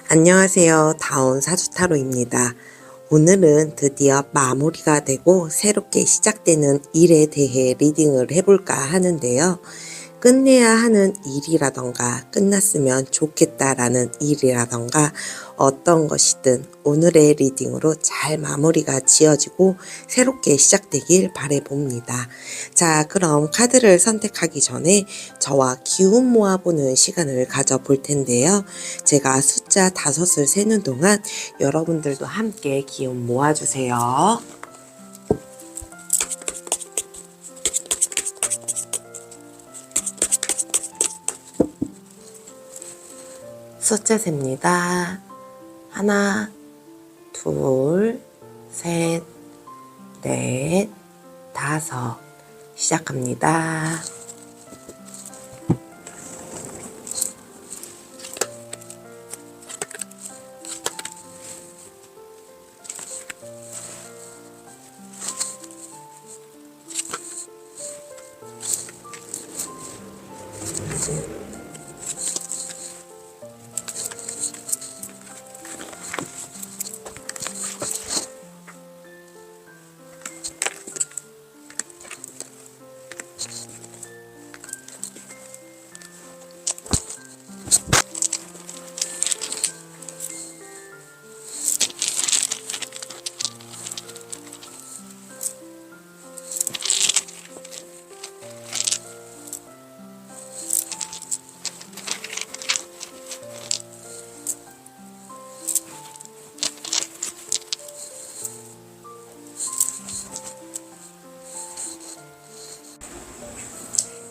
안녕하세요. 다운 사주타로입니다. 오늘은 드디어 마무리가 되고 새롭게 시작되는 일에 대해 리딩을 해볼까 하는데요. 끝내야 하는 일이라던가 끝났으면 좋겠다라는 일이라던가 어떤 것이든 오늘의 리딩으로 잘 마무리가 지어지고 새롭게 시작되길 바라봅니다. 자, 그럼 카드를 선택하기 전에 저와 기운 모아보는 시간을 가져볼 텐데요. 제가 숫자 5을 세는 동안 여러분들도 함께 기운 모아주세요. 숫자 셉니다. 하나, 둘, 셋, 넷, 5. 시작합니다.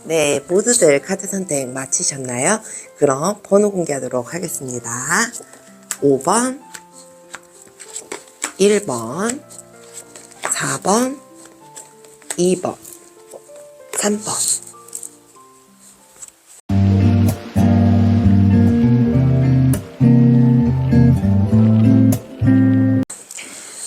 네, 모두들 카드 선택 마치셨나요? 그럼 번호 공개하도록 하겠습니다. 5번, 1번, 4번, 2번, 3번.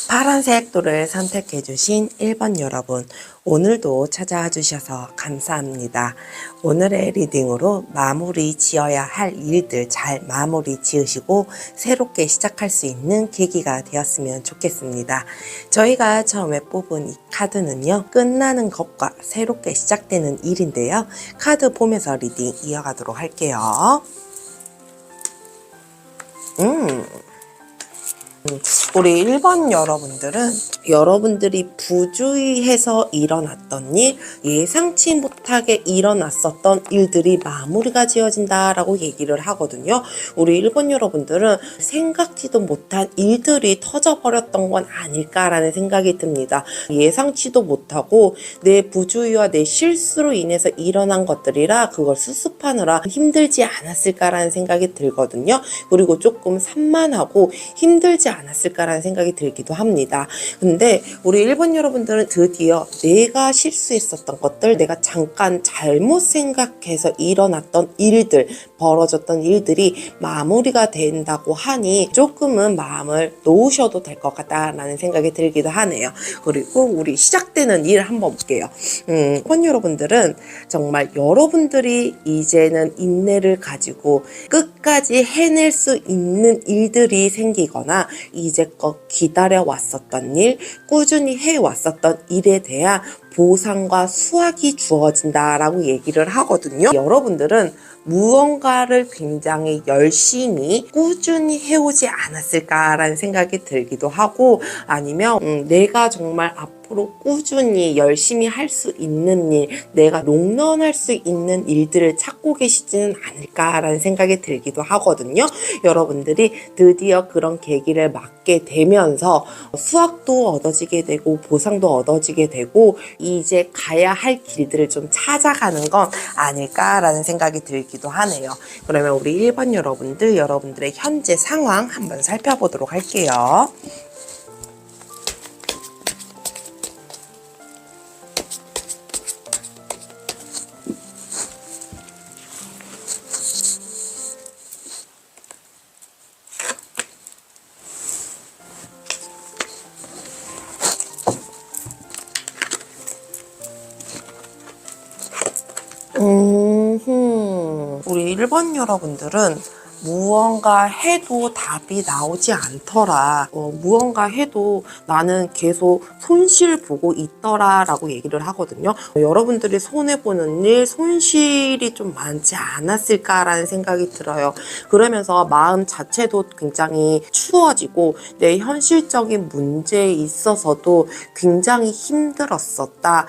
파란색 돌을 선택해주신 1번 여러분, 오늘도 찾아와 주셔서 감사합니다. 오늘의 리딩으로 마무리 지어야 할 일들 잘 마무리 지으시고 새롭게 시작할 수 있는 계기가 되었으면 좋겠습니다. 저희가 처음에 뽑은 이 카드는요, 끝나는 것과 새롭게 시작되는 일인데요. 카드 보면서 리딩 이어가도록 할게요. 우리 1번 여러분들은 여러분들이 부주의해서 일어났던 일, 예상치 못하게 일어났었던 일들이 마무리가 지어진다라고 얘기를 하거든요. 우리 1번 여러분들은 생각지도 못한 일들이 터져버렸던 건 아닐까라는 생각이 듭니다. 예상치도 못하고 내 부주의와 내 실수로 인해서 일어난 것들이라 그걸 수습하느라 힘들지 않았을까라는 생각이 들거든요. 그리고 조금 산만하고 힘들지 않았을까라는 생각이 들기도 합니다. 근데 우리 1번 여러분들은 드디어 내가 실수했었던 것들, 내가 잠깐 잘못 생각해서 일어났던 일들, 벌어졌던 일들이 마무리가 된다고 하니 조금은 마음을 놓으셔도 될 것 같다라는 생각이 들기도 하네요. 그리고 우리 시작되는 일 한번 볼게요. 1번 여러분들은 정말 여러분들이 이제는 인내를 가지고 끝까지 해낼 수 있는 일들이 생기거나 이제껏 기다려왔었던 일, 꾸준히 해왔었던 일에 대한 보상과 수확이 주어진다라고 얘기를 하거든요. 여러분들은 무언가를 굉장히 열심히 꾸준히 해오지 않았을까라는 생각이 들기도 하고, 아니면 내가 정말 앞으로 꾸준히 열심히 할 수 있는 일, 내가 롱런할 수 있는 일들을 찾고 계시지는 않을까라는 생각이 들기도 하거든요. 여러분들이 드디어 그런 계기를 맞게 되면서 수확도 얻어지게 되고 보상도 얻어지게 되고 이제 가야 할 길들을 좀 찾아가는 건 아닐까라는 생각이 들기도 하네요. 그러면 우리 1번 여러분들, 여러분들의 현재 상황 한번 살펴보도록 할게요. 우리 1번 여러분들은 무언가 해도 답이 나오지 않더라. 무언가 해도 나는 계속 손실 보고 있더라 라고 얘기를 하거든요. 여러분들이 손해보는 일, 손실이 좀 많지 않았을까라는 생각이 들어요. 그러면서 마음 자체도 굉장히 추워지고 내 현실적인 문제에 있어서도 굉장히 힘들었었다.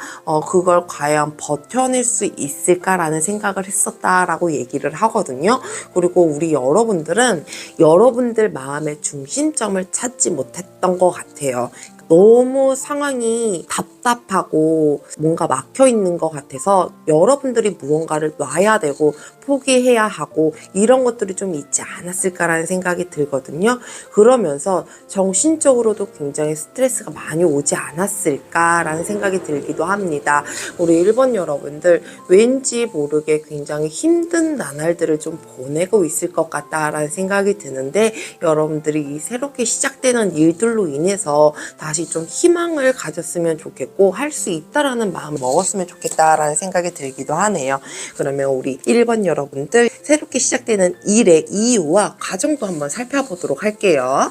그걸 과연 버텨낼 수 있을까라는 생각을 했었다라고 얘기를 하거든요. 그리고 우리 여러분들은 여러분들 마음의 중심점을 찾지 못했던 것 같아요. 너무 상황이 답답하고 뭔가 막혀 있는 것 같아서 여러분들이 무언가를 놔야 되고 포기해야 하고 이런 것들이 좀 있지 않았을까라는 생각이 들거든요. 그러면서 정신적으로도 굉장히 스트레스가 많이 오지 않았을까라는 생각이 들기도 합니다. 우리 1번 여러분들 왠지 모르게 굉장히 힘든 나날들을 좀 보내고 있을 것 같다라는 생각이 드는데 여러분들이 이 새롭게 시작되는 일들로 인해서 다시 좀 희망을 가졌으면 좋겠고 할 수 있다라는 마음을 먹었으면 좋겠다라는 생각이 들기도 하네요. 그러면 우리 1번 여러분들 새롭게 시작되는 일의 이유와 과정도 한번 살펴보도록 할게요.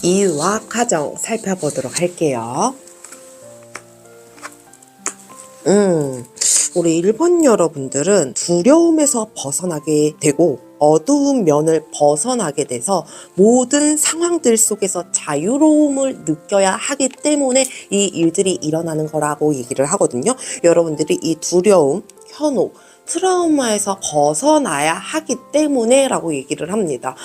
이유와 과정 살펴보도록 할게요. 우리 1번 여러분들은 두려움에서 벗어나게 되고 어두운 면을 벗어나게 돼서 모든 상황들 속에서 자유로움을 느껴야 하기 때문에 이 일들이 일어나는 거라고 얘기를 하거든요. 여러분들이 이 두려움, 현혹, 트라우마에서 벗어나야 하기 때문에 라고 얘기를 합니다.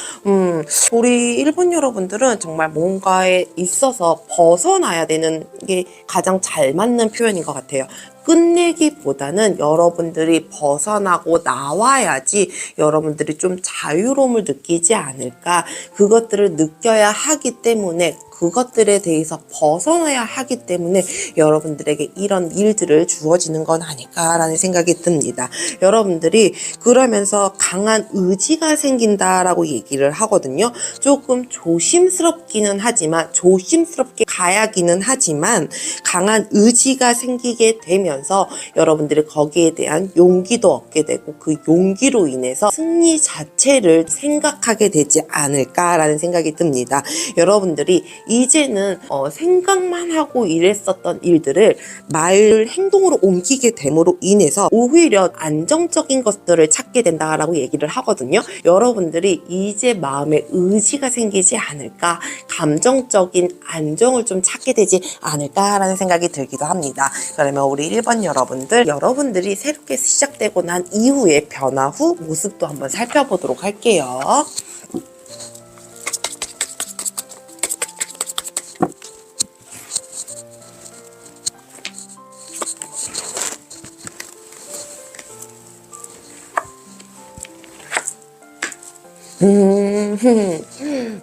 우리 1번 여러분들은 정말 뭔가에 있어서 벗어나야 되는 게 가장 잘 맞는 표현인 것 같아요. 끝내기보다는 여러분들이 벗어나고 나와야지 여러분들이 좀 자유로움을 느끼지 않을까. 그것들을 느껴야 하기 때문에 그것들에 대해서 벗어나야 하기 때문에 여러분들에게 이런 일들을 주어지는 건 아닐까라는 생각이 듭니다. 여러분들이 그러면서 강한 의지가 생긴다라고 얘기를 하거든요. 조금 조심스럽기는 하지만 조심스럽게 가야기는 하지만 강한 의지가 생기게 되면서 여러분들이 거기에 대한 용기도 얻게 되고 그 용기로 인해서 승리 자체를 생각하게 되지 않을까라는 생각이 듭니다. 여러분들이 이제는 생각만 하고 일했었던 일들을 말, 행동으로 옮기게 됨으로 인해서 오히려 안정적인 것들을 찾게 된다라고 얘기를 하거든요. 여러분들이 이제 마음에 의지가 생기지 않을까, 감정적인 안정을 좀 찾게 되지 않을까라는 생각이 들기도 합니다. 그러면 우리 1번 여러분들, 여러분들이 새롭게 시작되고 난 이후의 변화 후 모습도 한번 살펴보도록 할게요.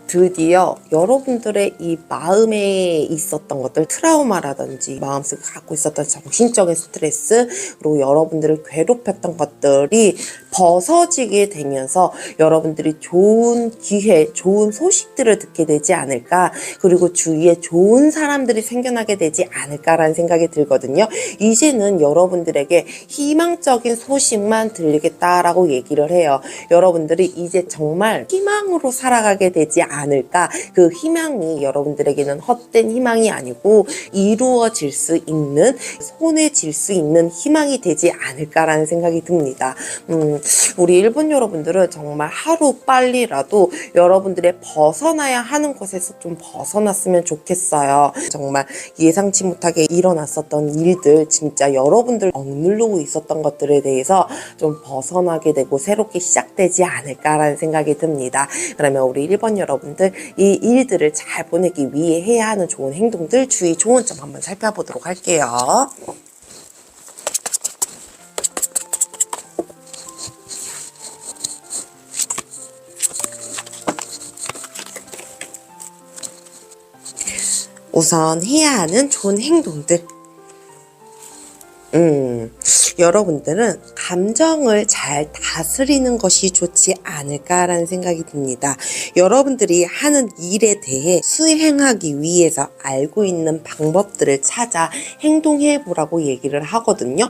드디어 여러분들의 이 마음에 있었던 것들, 트라우마라든지 마음속에 갖고 있었던 정신적인 스트레스, 그리고 여러분들을 괴롭혔던 것들이 벗어지게 되면서 여러분들이 좋은 기회, 좋은 소식들을 듣게 되지 않을까, 그리고 주위에 좋은 사람들이 생겨나게 되지 않을까라는 생각이 들거든요. 이제는 여러분들에게 희망적인 소식만 들리겠다라고 얘기를 해요. 여러분들이 이제 정말 희망으로 살아가게 되지 않을까. 그 희망이 여러분들에게는 헛된 희망이 아니고 이루어질 수 있는, 손에 쥘 수 있는 희망이 되지 않을까라는 생각이 듭니다. 우리 일본 여러분들은 정말 하루 빨리라도 여러분들의 벗어나야 하는 곳에서 좀 벗어났으면 좋겠어요. 정말 예상치 못하게 일어났었던 일들, 진짜 여러분들 억누르고 있었던 것들에 대해서 좀 벗어나게 되고 새롭게 시작되지 않을까라는 생각이 듭니다. 그러면 우리 1번 여러분들, 이 일들을 잘 보내기 위해 해야 하는 좋은 행동들, 주의 좋은 점 한번 살펴보도록 할게요. 우선 해야 하는 좋은 행동들. 여러분들은 감정을 잘 다스리는 것이 좋지 않을까라는 생각이 듭니다. 여러분들이 하는 일에 대해 수행하기 위해서 알고 있는 방법들을 찾아 행동해 보라고 얘기를 하거든요.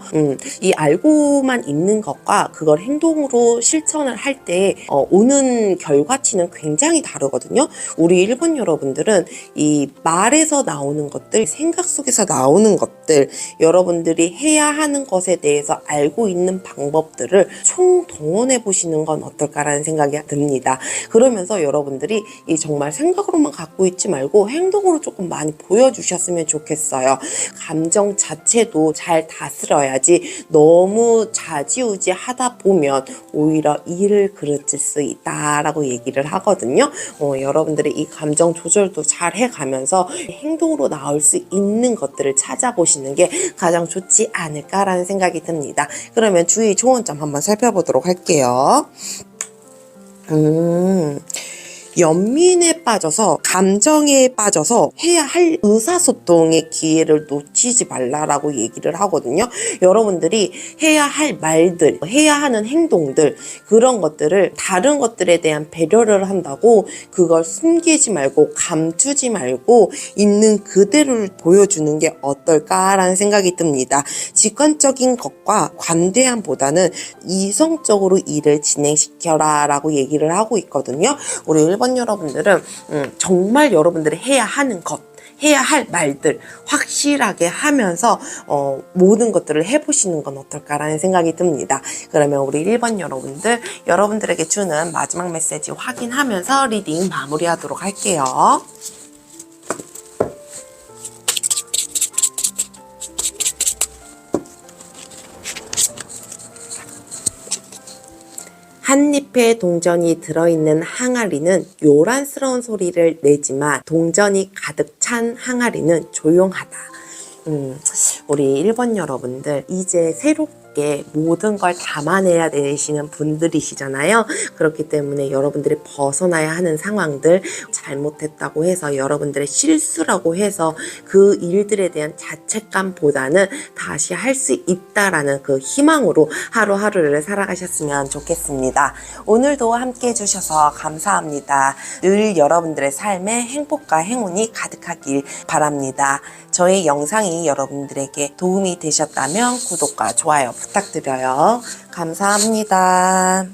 이 알고만 있는 것과 그걸 행동으로 실천을 할 때 오는 결과치는 굉장히 다르거든요. 우리 일본 여러분들은 이 말에서 나오는 것들, 생각 속에서 나오는 것들, 여러분들이 해야 하는 것에 대해서 알고 있는 방법들을 총동원해 보시는 건 어떨까라는 생각이 듭니다. 그러면서 여러분들이 이 정말 생각으로만 갖고 있지 말고 행동으로 조금 많이 보여주셨으면 좋겠어요. 감정 자체도 잘 다스려야지 너무 좌지우지 하다 보면 오히려 일을 그르칠 수 있다라고 얘기를 하거든요. 여러분들이 이 감정 조절도 잘 해가면서 행동으로 나올 수 있는 것들을 찾아보시는 게 가장 좋지 않을까라는 생각이 듭니다. 그러면 주의 좋은 점 한번 살펴보도록 할게요. 연민에 빠져서 감정에 빠져서 해야 할 의사소통의 기회를 놓치지 말라라고 얘기를 하거든요. 여러분들이 해야 할 말들, 해야 하는 행동들, 그런 것들을 다른 것들에 대한 배려를 한다고 그걸 숨기지 말고 감추지 말고 있는 그대로를 보여주는 게 어떨까라는 생각이 듭니다. 직관적인 것과 관대함보다는 이성적으로 일을 진행시켜라 라고 얘기를 하고 있거든요. 우리 일본 여러분들은 정말 여러분들이 해야 하는 것, 해야 할 말들 확실하게 하면서 모든 것들을 해보시는 건 어떨까라는 생각이 듭니다. 그러면 우리 1번 여러분들, 여러분들에게 주는 마지막 메시지 확인하면서 리딩 마무리하도록 할게요. 한 잎에 동전이 들어있는 항아리는 요란스러운 소리를 내지만 동전이 가득 찬 항아리는 조용하다. 우리 1번 여러분들, 이제 새롭게 모든 걸 담아내야 되시는 분들이시잖아요. 그렇기 때문에 여러분들이 벗어나야 하는 상황들, 잘못했다고 해서 여러분들의 실수라고 해서 그 일들에 대한 자책감보다는 다시 할 수 있다라는 그 희망으로 하루하루를 살아가셨으면 좋겠습니다. 오늘도 함께 해주셔서 감사합니다. 늘 여러분들의 삶에 행복과 행운이 가득하길 바랍니다. 저의 영상이 여러분들에게 도움이 되셨다면 구독과 좋아요 부탁드려요. 감사합니다.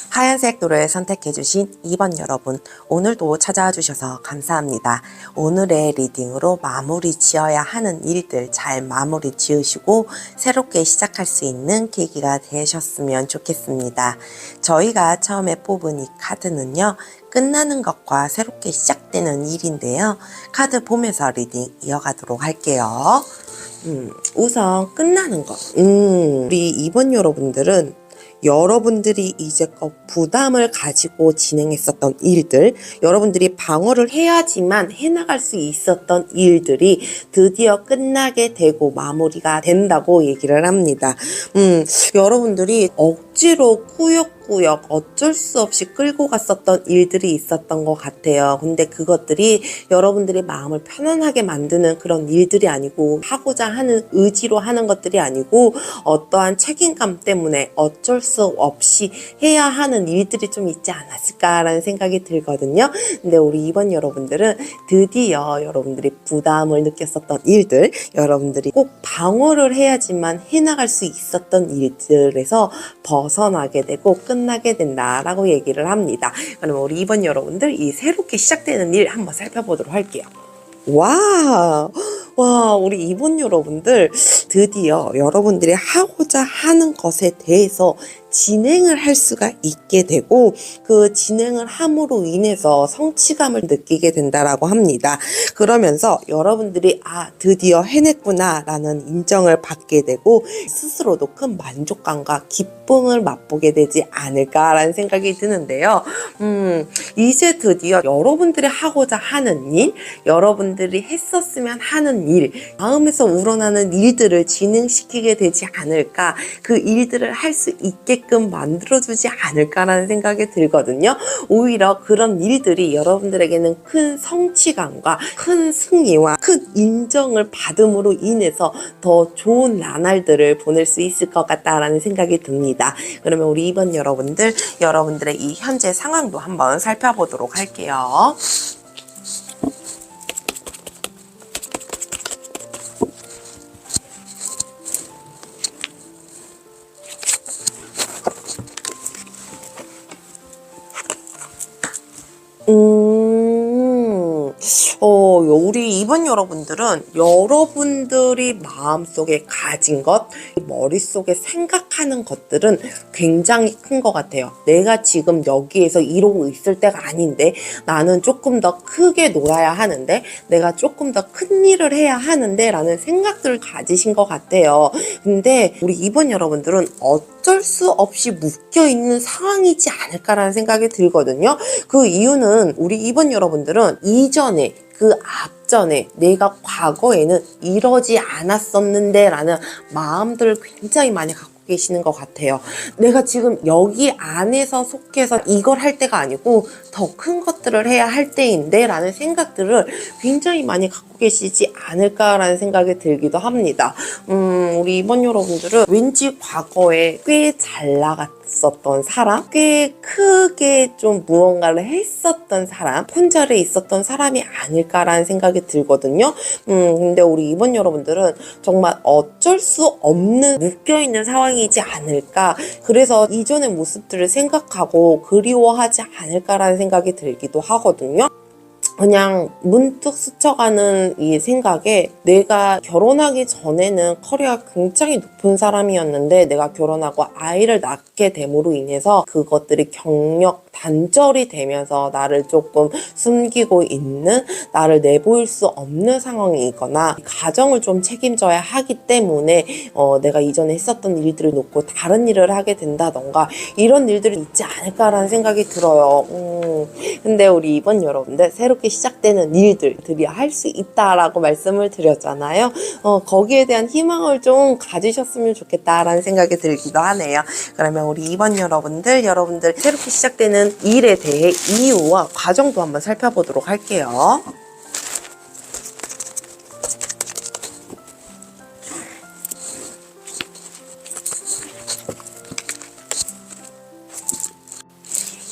하얀색 노래를 선택해주신 2번 여러분, 오늘도 찾아와 주셔서 감사합니다. 오늘의 리딩으로 마무리 지어야 하는 일들 잘 마무리 지으시고 새롭게 시작할 수 있는 계기가 되셨으면 좋겠습니다. 저희가 처음에 뽑은 이 카드는요, 끝나는 것과 새롭게 시작되는 일인데요. 카드 보면서 리딩 이어가도록 할게요. 우선 끝나는 것. 우리 2번 여러분들은 여러분들이 이제껏 부담을 가지고 진행했었던 일들, 여러분들이 방어를 해야지만 해나갈 수 있었던 일들이 드디어 끝나게 되고 마무리가 된다고 얘기를 합니다. 여러분들이 억지로 꾸역꾸역 어쩔 수 없이 끌고 갔었던 일들이 있었던 것 같아요. 근데 그것들이 여러분들의 마음을 편안하게 만드는 그런 일들이 아니고, 하고자 하는 의지로 하는 것들이 아니고, 어떠한 책임감 때문에 어쩔 수 없이 해야 하는 일들이 좀 있지 않았을까라는 생각이 들거든요. 근데 우리 이번 여러분들은 드디어 여러분들이 부담을 느꼈었던 일들, 여러분들이 꼭 방어를 해야지만 해나갈 수 있었던 일들에서 벗어나게 되고 끝나게 된다라고 얘기를 합니다. 그러면 우리 이번 여러분들, 이 새롭게 시작되는 일 한번 살펴보도록 할게요. 와, 우리 이번 여러분들 드디어 여러분들이 하고자 하는 것에 대해서 진행을 할 수가 있게 되고, 그 진행을 함으로 인해서 성취감을 느끼게 된다라고 합니다. 그러면서 여러분들이 드디어 해냈구나 라는 인정을 받게 되고, 스스로도 큰 만족감과 기쁨을 맛보게 되지 않을까라는 생각이 드는데요. 이제 드디어 여러분들이 하고자 하는 일, 여러분들이 했었으면 하는 일, 마음에서 우러나는 일들을 일들을 진행시키게 되지 않을까, 그 일들을 할 수 있게끔 만들어주지 않을까라는 생각이 들거든요. 오히려 그런 일들이 여러분들에게는 큰 성취감과 큰 승리와 큰 인정을 받음으로 인해서 더 좋은 나날들을 보낼 수 있을 것 같다라는 생각이 듭니다. 그러면 우리 2번 여러분들의 이 현재 상황도 한번 살펴보도록 할게요. 우리 2번 여러분들이 마음속에 가진 것, 머릿속에 생각하는 것들은 굉장히 큰 것 같아요. 내가 지금 여기에서 이러고 있을 때가 아닌데, 나는 조금 더 크게 놀아야 하는데, 내가 조금 더 큰 일을 해야 하는데 라는 생각들을 가지신 것 같아요. 근데 우리 2번 여러분들은 어쩔 수 없이 묶여있는 상황이지 않을까라는 생각이 들거든요. 그 이유는 우리 2번 여러분들은 이전에, 그 앞전에, 내가 과거에는 이러지 않았었는데 라는 마음들을 굉장히 많이 갖고 계시는 것 같아요. 내가 지금 여기 안에서 속해서 이걸 할 때가 아니고 더 큰 것들을 해야 할 때인데 라는 생각들을 굉장히 많이 갖고 계시지 않을까라는 생각이 들기도 합니다. 우리 2번 여러분들은 왠지 과거에 꽤 잘 나갔었던 사람, 꽤 크게 좀 무언가를 했었던 사람, 혼자를 있었던 사람이 아닐까라는 생각이 들거든요. 근데 우리 2번 여러분들은 정말 어쩔 수 없는 묶여있는 상황이지 않을까, 그래서 이전의 모습들을 생각하고 그리워하지 않을까라는 생각이 들기도 하거든요. 그냥 문득 스쳐가는 이 생각에, 내가 결혼하기 전에는 커리어가 굉장히 높은 사람이었는데 내가 결혼하고 아이를 낳게 됨으로 인해서 그것들이 경력 단절이 되면서 나를 조금 숨기고 있는, 나를 내보일 수 없는 상황이거나 가정을 좀 책임져야 하기 때문에 내가 이전에 했었던 일들을 놓고 다른 일을 하게 된다던가 이런 일들이 있지 않을까라는 생각이 들어요. 근데 우리 2번 여러분들, 새롭게 시작되는 일들 드디어 할 수 있다라고 말씀을 드렸잖아요. 거기에 대한 희망을 좀 가지셨으면 좋겠다라는 생각이 들기도 하네요. 그러면 우리 2번 여러분들 새롭게 시작되는 일에 대해 이유와 과정도 한번 살펴보도록 할게요.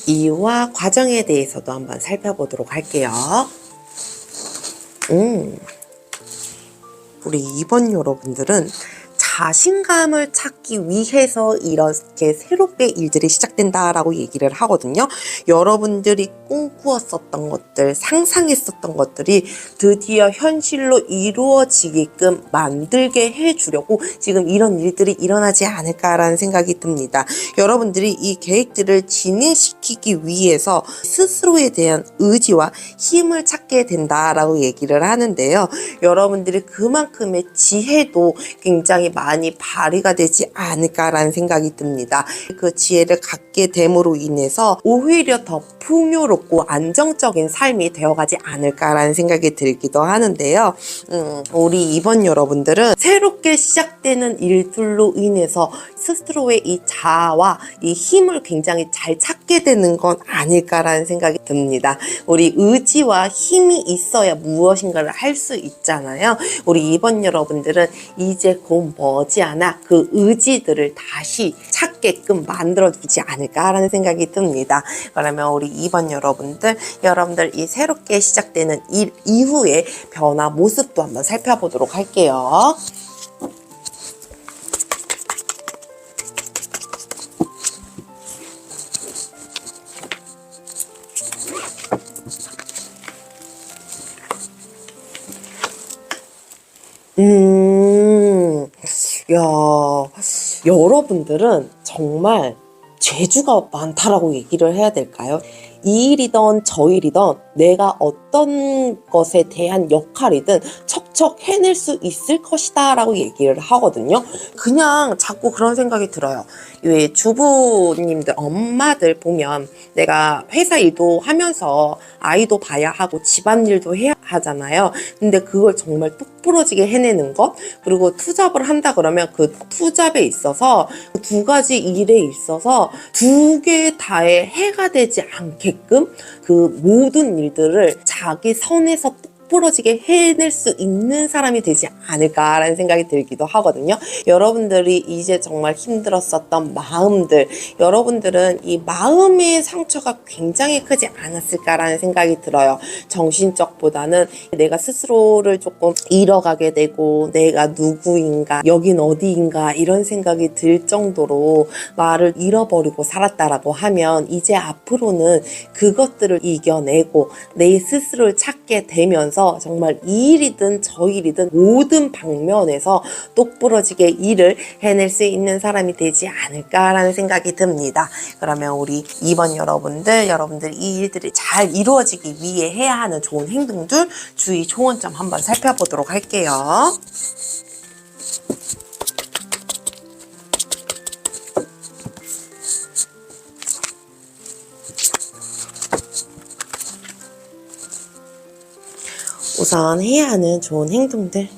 이유와 과정에 대해서도 한번 살펴보도록 할게요. 우리 2번 여러분들은 자신감을 찾기 위해서 이렇게 새롭게 일들이 시작된다라고 얘기를 하거든요. 여러분들이 꿈꾸었었던 것들, 상상했었던 것들이 드디어 현실로 이루어지게끔 만들게 해주려고 지금 이런 일들이 일어나지 않을까라는 생각이 듭니다. 여러분들이 이 계획들을 진행시키기 위해서 스스로에 대한 의지와 힘을 찾게 된다라고 얘기를 하는데요. 여러분들이 그만큼의 지혜도 굉장히 많이 발휘가 되지 않을까라는 생각이 듭니다. 그 지혜를 갖게 됨으로 인해서 오히려 더 풍요롭고 안정적인 삶이 되어가지 않을까라는 생각이 들기도 하는데요. 우리 2번 여러분들은 새롭게 시작되는 일들로 인해서 스스로의 이 자아와 이 힘을 굉장히 잘 찾게 되는 건 아닐까라는 생각이 듭니다. 우리 의지와 힘이 있어야 무엇인가를 할 수 있잖아요. 우리 2번 여러분들은 이제 곧 머지않아 그 의지들을 다시 찾게끔 만들어주지 않을까라는 생각이 듭니다. 그러면 우리 2번 여러분들 이 새롭게 시작되는 일 이후의 변화 모습도 한번 살펴보도록 할게요. 야, 여러분들은 정말 재주가 많다라고 얘기를 해야 될까요? 이 일이든 저 일이든 내가 어떤 것에 대한 역할이든 척척 해낼 수 있을 것이다 라고 얘기를 하거든요. 그냥 자꾸 그런 생각이 들어요. 왜 주부님들, 엄마들 보면 내가 회사 일도 하면서 아이도 봐야 하고 집안일도 해야 하잖아요. 근데 그걸 정말 똑부러지게 해내는 것, 그리고 투잡을 한다 그러면 그 투잡에 있어서 두 가지 일에 있어서 두 개 다에 해가 되지 않게끔 그 모든 일들을 자기 선에서 부러지게 해낼 수 있는 사람이 되지 않을까라는 생각이 들기도 하거든요. 여러분들이 이제 정말 힘들었었던 마음들, 여러분들은 이 마음의 상처가 굉장히 크지 않았을까라는 생각이 들어요. 정신적보다는 내가 스스로를 조금 잃어가게 되고 내가 누구인가, 여긴 어디인가 이런 생각이 들 정도로 나를 잃어버리고 살았다라고 하면 이제 앞으로는 그것들을 이겨내고 내 스스로를 찾게 되면서 정말 이 일이든 저 일이든 모든 방면에서 똑부러지게 일을 해낼 수 있는 사람이 되지 않을까라는 생각이 듭니다. 그러면 우리 2번 여러분들 이 일들이 잘 이루어지기 위해 해야 하는 좋은 행동들, 주의 조언점 한번 살펴보도록 할게요. 우선 해야 하는 좋은 행동들.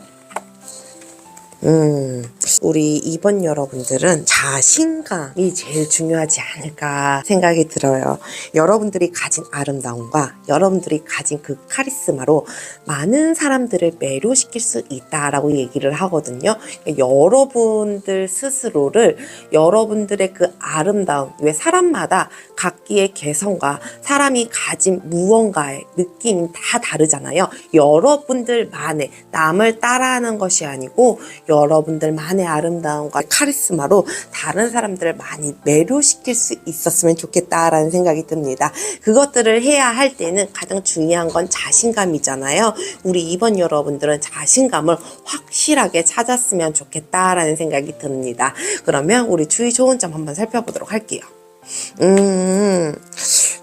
우리 2번 여러분들은 자신감이 제일 중요하지 않을까 생각이 들어요. 여러분들이 가진 아름다움과 여러분들이 가진 그 카리스마로 많은 사람들을 매료시킬 수 있다라고 얘기를 하거든요. 여러분들 스스로를 여러분들의 그 아름다움, 왜 사람마다 각기의 개성과 사람이 가진 무언가의 느낌이 다 다르잖아요. 여러분들만의, 남을 따라하는 것이 아니고 여러분들만의 아름다움과 카리스마로 다른 사람들을 많이 매료시킬 수 있었으면 좋겠다라는 생각이 듭니다. 그것들을 해야 할 때는 가장 중요한 건 자신감이잖아요. 우리 2번 여러분들은 자신감을 확실하게 찾았으면 좋겠다라는 생각이 듭니다. 그러면 우리 주의 좋은 점 한번 살펴보도록 할게요.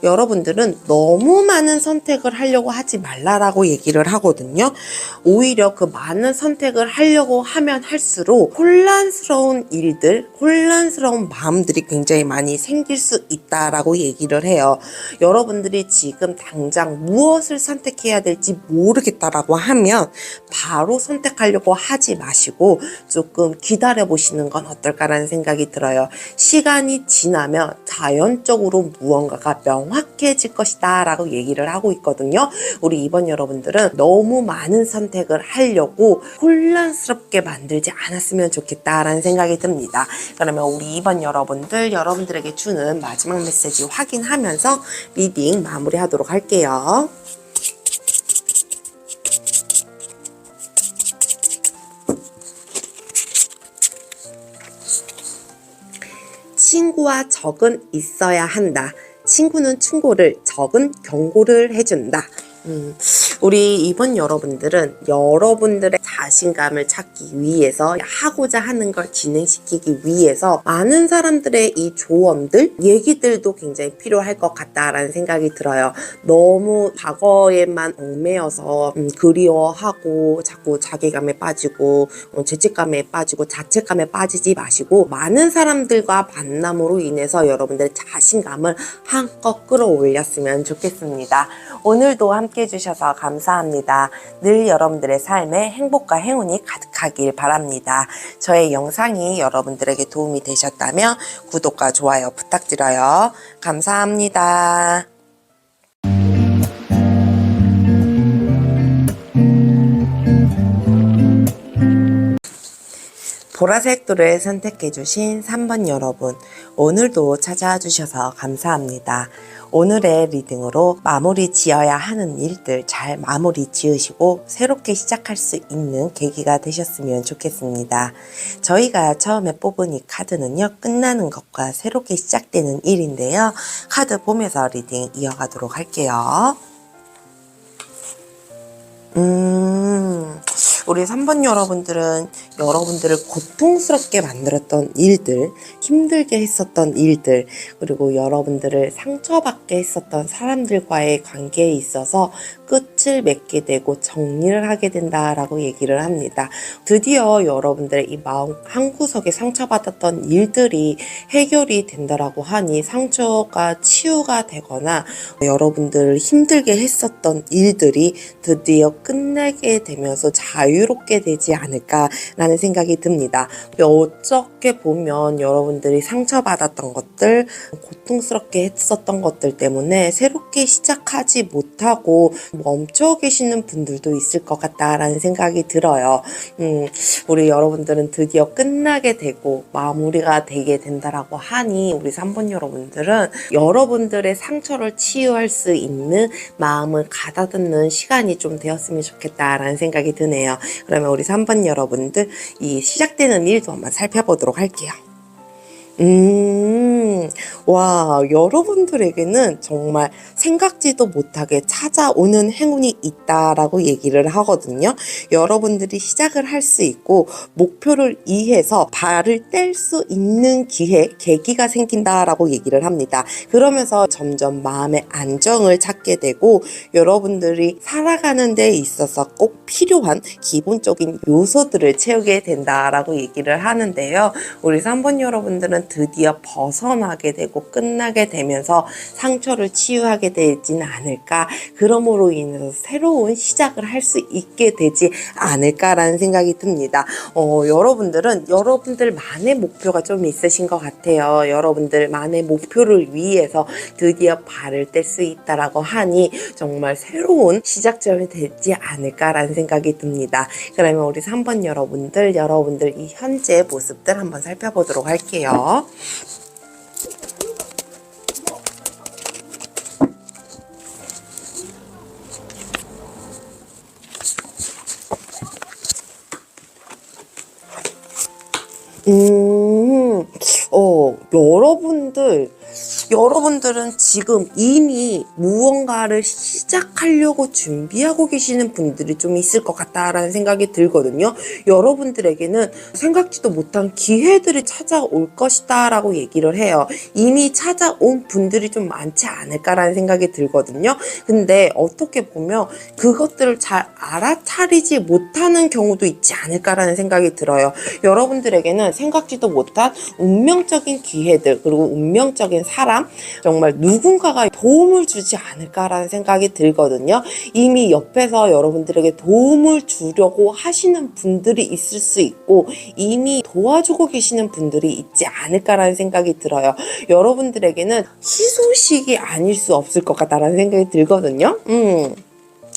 여러분들은 너무 많은 선택을 하려고 하지 말라라고 얘기를 하거든요. 오히려 그 많은 선택을 하려고 하면 할수록 혼란스러운 일들, 혼란스러운 마음들이 굉장히 많이 생길 수 있다라고 얘기를 해요. 여러분들이 지금 당장 무엇을 선택해야 될지 모르겠다라고 하면 바로 선택하려고 하지 마시고 조금 기다려 보시는 건 어떨까라는 생각이 들어요. 시간이 지나면 자연적으로 무언가가 명확해질 것이다 라고 얘기를 하고 있거든요. 우리 2번 여러분들은 너무 많은 선택을 하려고 혼란스럽게 만들지 않았으면 좋겠다라는 생각이 듭니다. 그러면 우리 2번 여러분들, 여러분들에게 주는 마지막 메시지 확인하면서 리딩 마무리하도록 할게요. 친구와 적은 있어야 한다. 친구는 충고를, 적은 경고를 해준다. 우리 2번 여러분들은 여러분들의 자신감을 찾기 위해서 하고자 하는 걸 진행시키기 위해서 많은 사람들의 이 조언들, 얘기들도 굉장히 필요할 것 같다라는 생각이 들어요. 너무 과거에만 얽매여서 그리워하고 자꾸 자괴감에 빠지고 죄책감에 빠지고 자책감에 빠지지 마시고 많은 사람들과 만남으로 인해서 여러분들의 자신감을 한껏 끌어올렸으면 좋겠습니다. 오늘도 함께 해주셔서 감사합니다. 늘 여러분들의 삶에 행복과 행운이 가득하길 바랍니다. 저의 영상이 여러분들에게 도움이 되셨다면 구독과 좋아요 부탁드려요. 감사합니다. 보라색 돌을 선택해주신 3번 여러분, 오늘도 찾아와 주셔서 감사합니다. 오늘의 리딩으로 마무리 지어야 하는 일들 잘 마무리 지으시고 새롭게 시작할 수 있는 계기가 되셨으면 좋겠습니다. 저희가 처음에 뽑은 이 카드는요, 끝나는 것과 새롭게 시작되는 일인데요. 카드 보면서 리딩 이어가도록 할게요. 우리 3번 여러분들은 여러분들을 고통스럽게 만들었던 일들, 힘들게 했었던 일들, 그리고 여러분들을 상처받게 했었던 사람들과의 관계에 있어서 끝을 맺게 되고 정리를 하게 된다라고 얘기를 합니다. 드디어 여러분들의 이 마음 한구석에 상처받았던 일들이 해결이 된다라고 하니 상처가 치유가 되거나 여러분들을 힘들게 했었던 일들이 드디어 끝나게 되면서 자유롭게 되지 않을까라는 생각이 듭니다. 어떻게 보면 여러분들이 상처받았던 것들, 고통스럽게 했었던 것들 때문에 새롭게 시작하지 못하고 멈춰 계시는 분들도 있을 것 같다라는 생각이 들어요. 우리 여러분들은 드디어 끝나게 되고 마무리가 되게 된다라고 하니 우리 3번 여러분들은 여러분들의 상처를 치유할 수 있는 마음을 가다듬는 시간이 좀 되었으면 좋겠다라는 생각이 드네요. 그러면 우리 3번 여러분들 이 시작되는 일도 한번 살펴보도록 할게요. 와, 여러분들에게는 정말 생각지도 못하게 찾아오는 행운이 있다라고 얘기를 하거든요. 여러분들이 시작을 할 수 있고 목표를 위해서 발을 뗄 수 있는 기회, 계기가 생긴다라고 얘기를 합니다. 그러면서 점점 마음의 안정을 찾게 되고 여러분들이 살아가는 데 있어서 꼭 필요한 기본적인 요소들을 채우게 된다라고 얘기를 하는데요. 우리 3번 여러분들은 드디어 벗어나게 되고 끝나게 되면서 상처를 치유하게 되지는 않을까, 그러므로 인해서 새로운 시작을 할 수 있게 되지 않을까라는 생각이 듭니다. 여러분들은 여러분들만의 목표가 좀 있으신 것 같아요. 여러분들만의 목표를 위해서 드디어 발을 뗄 수 있다라고 하니 정말 새로운 시작점이 되지 않을까라는 생각이 듭니다. 그러면 우리 3번 여러분들 이 현재 모습들 한번 살펴보도록 할게요. 여러분들은 지금 이미 무언가를 시작하려고 준비하고 계시는 분들이 좀 있을 것 같다라는 생각이 들거든요. 여러분들에게는 생각지도 못한 기회들이 찾아올 것이다 라고 얘기를 해요. 이미 찾아온 분들이 좀 많지 않을까라는 생각이 들거든요. 근데 어떻게 보면 그것들을 잘 알아차리지 못하는 경우도 있지 않을까라는 생각이 들어요. 여러분들에게는 생각지도 못한 운명적인 기회들, 그리고 운명적인 사람, 정말 누군가가 도움을 주지 않을까라는 생각이 들거든요. 이미 옆에서 여러분들에게 도움을 주려고 하시는 분들이 있을 수 있고 이미 도와주고 계시는 분들이 있지 않을까라는 생각이 들어요. 여러분들에게는 희소식이 아닐 수 없을 것 같다라는 생각이 들거든요.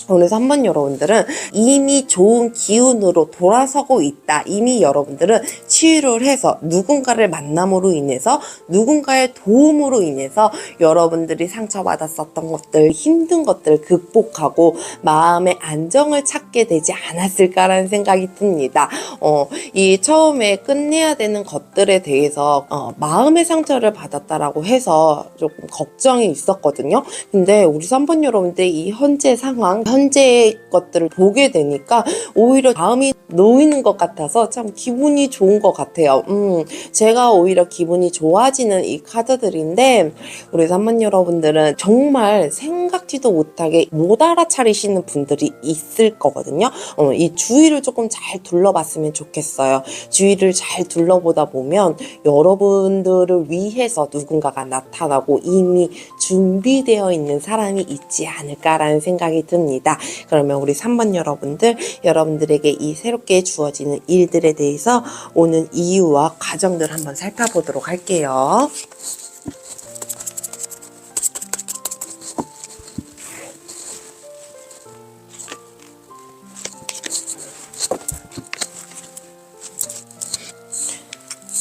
그래서 3번 여러분들은 이미 좋은 기운으로 돌아서고 있다. 이미 여러분들은 치유를 해서 누군가를 만남으로 인해서 누군가의 도움으로 인해서 여러분들이 상처받았었던 것들, 힘든 것들을 극복하고 마음의 안정을 찾게 되지 않았을까라는 생각이 듭니다. 이 처음에 끝내야 되는 것들에 대해서 마음의 상처를 받았다라고 해서 조금 걱정이 있었거든요. 근데 우리 3번 여러분들 이 현재 상황, 현재의 것들을 보게 되니까 오히려 마음이 놓이는 것 같아서 참 기분이 좋은 것 같아요. 제가 오히려 기분이 좋아지는 이 카드들인데 우리 3번 여러분들은 정말 생각지도 못하게 못 알아차리시는 분들이 있을 거거든요. 이 주위를 조금 잘 둘러봤으면 좋겠어요. 주위를 잘 둘러보다 보면 여러분들을 위해서 누군가가 나타나고 이미 준비되어 있는 사람이 있지 않을까라는 생각이 듭니다. 그러면 우리 3번 여러분들에게 이 새롭게 주어지는 일들에 대해서 오는 이유와 과정들 한번 살펴보도록 할게요.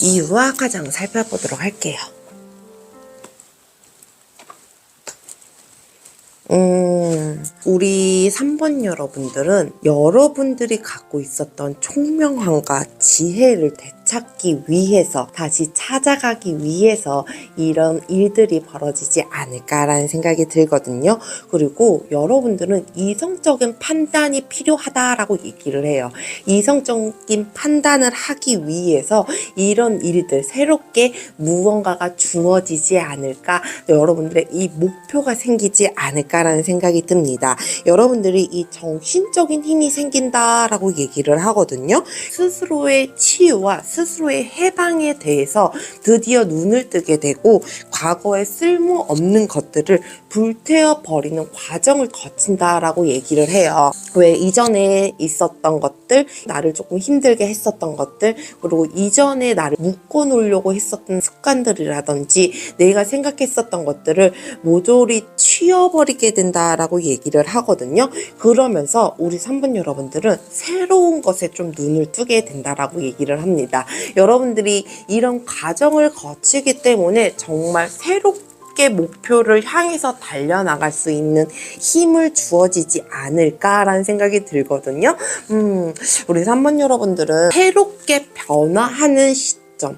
이유와 과정 살펴보도록 할게요. 우리 3번 여러분들은 여러분들이 갖고 있었던 총명함과 지혜를 되찾기 위해서, 다시 찾아가기 위해서 이런 일들이 벌어지지 않을까라는 생각이 들거든요. 그리고 여러분들은 이성적인 판단이 필요하다라고 얘기를 해요. 이성적인 판단을 하기 위해서 이런 일들, 새롭게 무언가가 주어지지 않을까, 여러분들의 이 목표가 생기지 않을까라는 생각이 듭니다. 여러분들이 이 정신적인 힘이 생긴다라고 얘기를 하거든요. 스스로의 치유와 스스로의 해방에 대해서 드디어 눈을 뜨게 되고, 과거에 쓸모없는 것들을 불태워 버리는 과정을 거친다라고 얘기를 해요. 왜 이전에 있었던 것들, 나를 조금 힘들게 했었던 것들, 그리고 이전에 나를 묶어 놓으려고 했었던 습관들이라든지 내가 생각했었던 것들을 모조리 치워버리게 된다라고 얘기를 하거든요. 그러면서 우리 3번 여러분들은 새로운 것에 좀 눈을 뜨게 된다라고 얘기를 합니다. 여러분들이 이런 과정을 거치기 때문에 정말 새롭게 목표를 향해서 달려나갈 수 있는 힘을 주어지지 않을까라는 생각이 들거든요. 우리 3번 여러분들은 새롭게 변화하는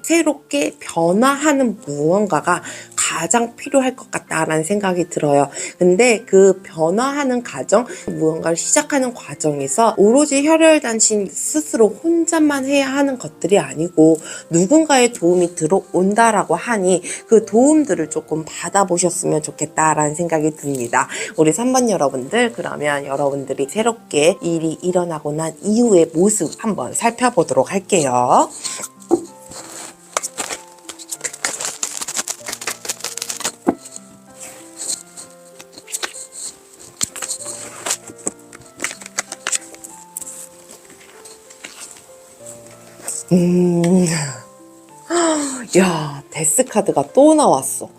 새롭게 변화하는 무언가가 가장 필요할 것 같다라는 생각이 들어요. 근데 그 변화하는 과정, 무언가를 시작하는 과정에서 오로지 혈혈단신 스스로 혼자만 해야 하는 것들이 아니고 누군가의 도움이 들어온다라고 하니 그 도움들을 조금 받아보셨으면 좋겠다라는 생각이 듭니다. 우리 3번 여러분들, 그러면 여러분들이 새롭게 일이 일어나고 난 이후의 모습 한번 살펴보도록 할게요. 야, 데스 카드가 또 나왔어.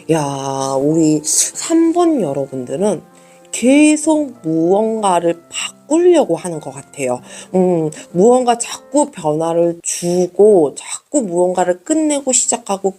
야, 우리 3번 여러분들은 계속 무언가를 바꾸려고 하는 것 같아요. 무언가 자꾸 변화를 주고 자꾸 무언가를 끝내고 시작하고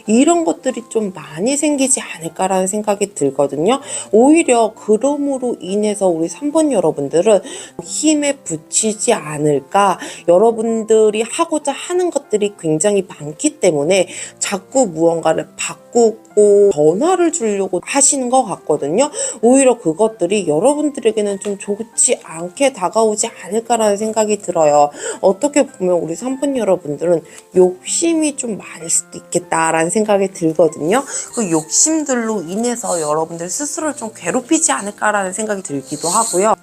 이런 것들이 좀 많이 생기지 않을까라는 생각이 들거든요. 오히려 그럼으로 인해서 우리 3번 여러분들은 힘에 부치지 않을까, 여러분들이 하고자 하는 것들이 굉장히 많기 때문에 자꾸 무언가를 바꾸고 변화를 주려고 하시는 것 같거든요. 오히려 그것들이 여러분들에게는 좀 좋지 않게 다가오지 않을까라는 생각이 들어요. 어떻게 보면 우리 3번 여러분들은 욕심이 좀 많을 수도 있겠다라는 생각이 들거든요. 그 욕심들로 인해서 여러분들 스스로를 좀 괴롭히지 않을까라는 생각이 들기도 하고요.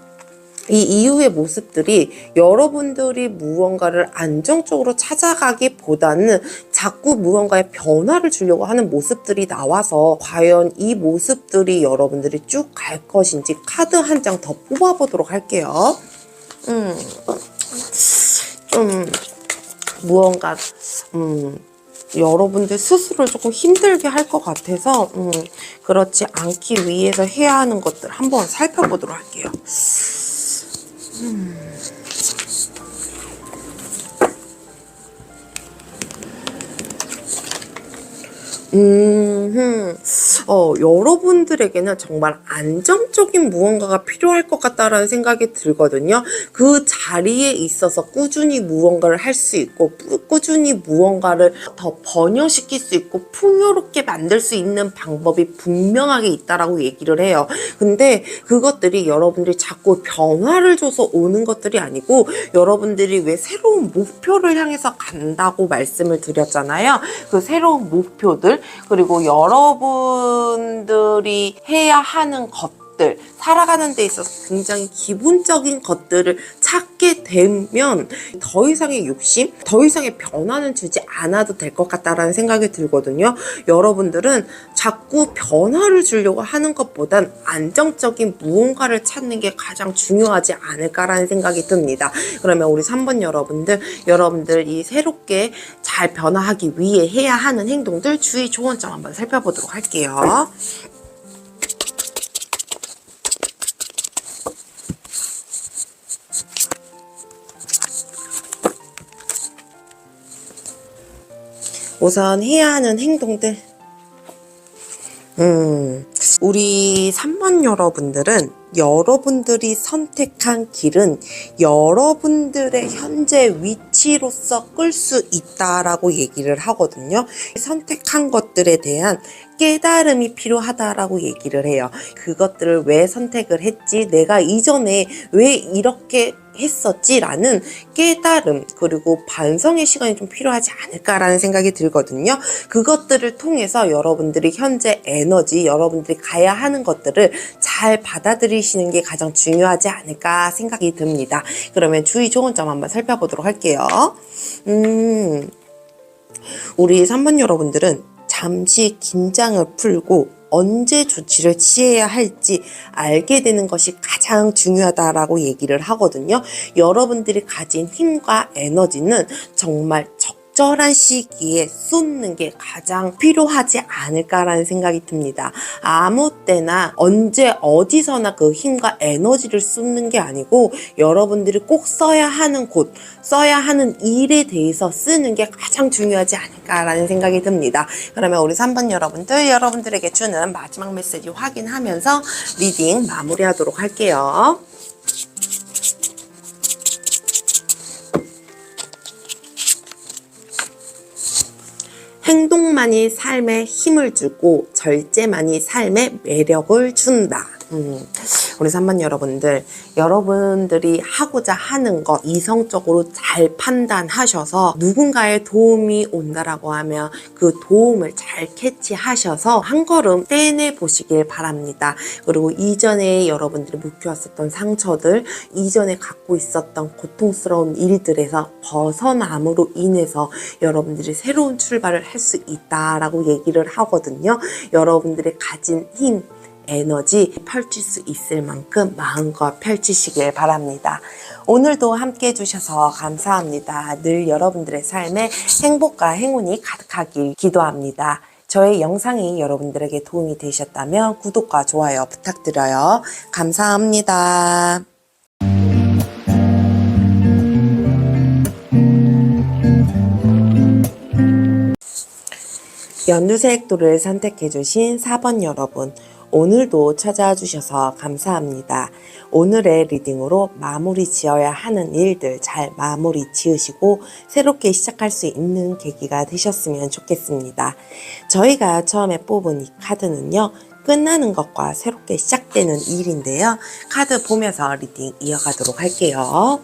이 이후의 모습들이 여러분들이 무언가를 안정적으로 찾아가기보다는 자꾸 무언가에 변화를 주려고 하는 모습들이 나와서 과연 이 모습들이 여러분들이 쭉 갈 것인지 카드 한 장 더 뽑아보도록 할게요. 좀 무언가 여러분들 스스로를 조금 힘들게 할 것 같아서 그렇지 않기 위해서 해야 하는 것들 한번 살펴보도록 할게요. 여러분들에게는 정말 안정적인 무언가가 필요할 것 같다라는 생각이 들거든요. 그 자리에 있어서 꾸준히 무언가를 할 수 있고, 꾸준히 무언가를 더 번영시킬 수 있고, 풍요롭게 만들 수 있는 방법이 분명하게 있다라고 얘기를 해요. 근데 그것들이 여러분들이 자꾸 변화를 줘서 오는 것들이 아니고, 여러분들이 왜 새로운 목표를 향해서 간다고 말씀을 드렸잖아요. 그 새로운 목표들, 그리고 여러분들이 해야 하는 것들, 살아가는 데 있어서 굉장히 기본적인 것들을 찾게 되면 더 이상의 욕심, 더 이상의 변화는 주지 않아도 될 것 같다라는 생각이 들거든요. 여러분들은 자꾸 변화를 주려고 하는 것보단 안정적인 무언가를 찾는 게 가장 중요하지 않을까라는 생각이 듭니다. 그러면 우리 3번 여러분들 이 새롭게 잘 변화하기 위해 해야 하는 행동들, 주의 조언 점 한번 살펴보도록 할게요. 우선 해야 하는 행동들, 우리 3번 여러분들은 여러분들이 선택한 길은 여러분들의 현재 위치 빛으로서 끌 수 있다라고 얘기를 하거든요. 선택한 것들에 대한 깨달음이 필요하다라고 얘기를 해요. 그것들을 왜 선택을 했지? 내가 이전에 왜 이렇게 했었지? 라는 깨달음 그리고 반성의 시간이 좀 필요하지 않을까라는 생각이 들거든요. 그것들을 통해서 여러분들이 현재 에너지, 여러분들이 가야 하는 것들을 잘 받아들이시는 게 가장 중요하지 않을까 생각이 듭니다. 그러면 주의 좋은 점 한번 살펴보도록 할게요. 우리 3번 여러분들은 잠시 긴장을 풀고 언제 조치를 취해야 할지 알게 되는 것이 가장 중요하다라고 얘기를 하거든요. 여러분들이 가진 힘과 에너지는 정말 적절한 시기에 쏟는 게 가장 필요하지 않을까라는 생각이 듭니다. 아무 때나 언제 어디서나 그 힘과 에너지를 쏟는 게 아니고 여러분들이 꼭 써야 하는 곳, 써야 하는 일에 대해서 쓰는 게 가장 중요하지 않을까라는 생각이 듭니다. 그러면 우리 3번 여러분들에게 주는 마지막 메시지 확인하면서 리딩 마무리하도록 할게요. 행동만이 삶에 힘을 주고 절제만이 삶에 매력을 준다. 우리 3번 여러분들이 하고자 하는 것 이성적으로 잘 판단하셔서 누군가의 도움이 온다라고 하면 그 도움을 잘 캐치하셔서 한 걸음 떼내 보시길 바랍니다. 그리고 이전에 여러분들이 묵혀왔었던 상처들, 이전에 갖고 있었던 고통스러운 일들에서 벗어남으로 인해서 여러분들이 새로운 출발을 할 수 있다라고 얘기를 하거든요. 여러분들이 가진 힘, 에너지 펼칠 수 있을 만큼 마음껏 펼치시길 바랍니다. 오늘도 함께 해주셔서 감사합니다. 늘 여러분들의 삶에 행복과 행운이 가득하길 기도합니다. 저의 영상이 여러분들에게 도움이 되셨다면 구독과 좋아요 부탁드려요. 감사합니다. 연두색 돌을 선택해주신 4번 여러분, 오늘도 찾아와 주셔서 감사합니다. 오늘의 리딩으로 마무리 지어야 하는 일들 잘 마무리 지으시고 새롭게 시작할 수 있는 계기가 되셨으면 좋겠습니다. 저희가 처음에 뽑은 이 카드는요, 끝나는 것과 새롭게 시작되는 일인데요. 카드 보면서 리딩 이어가도록 할게요.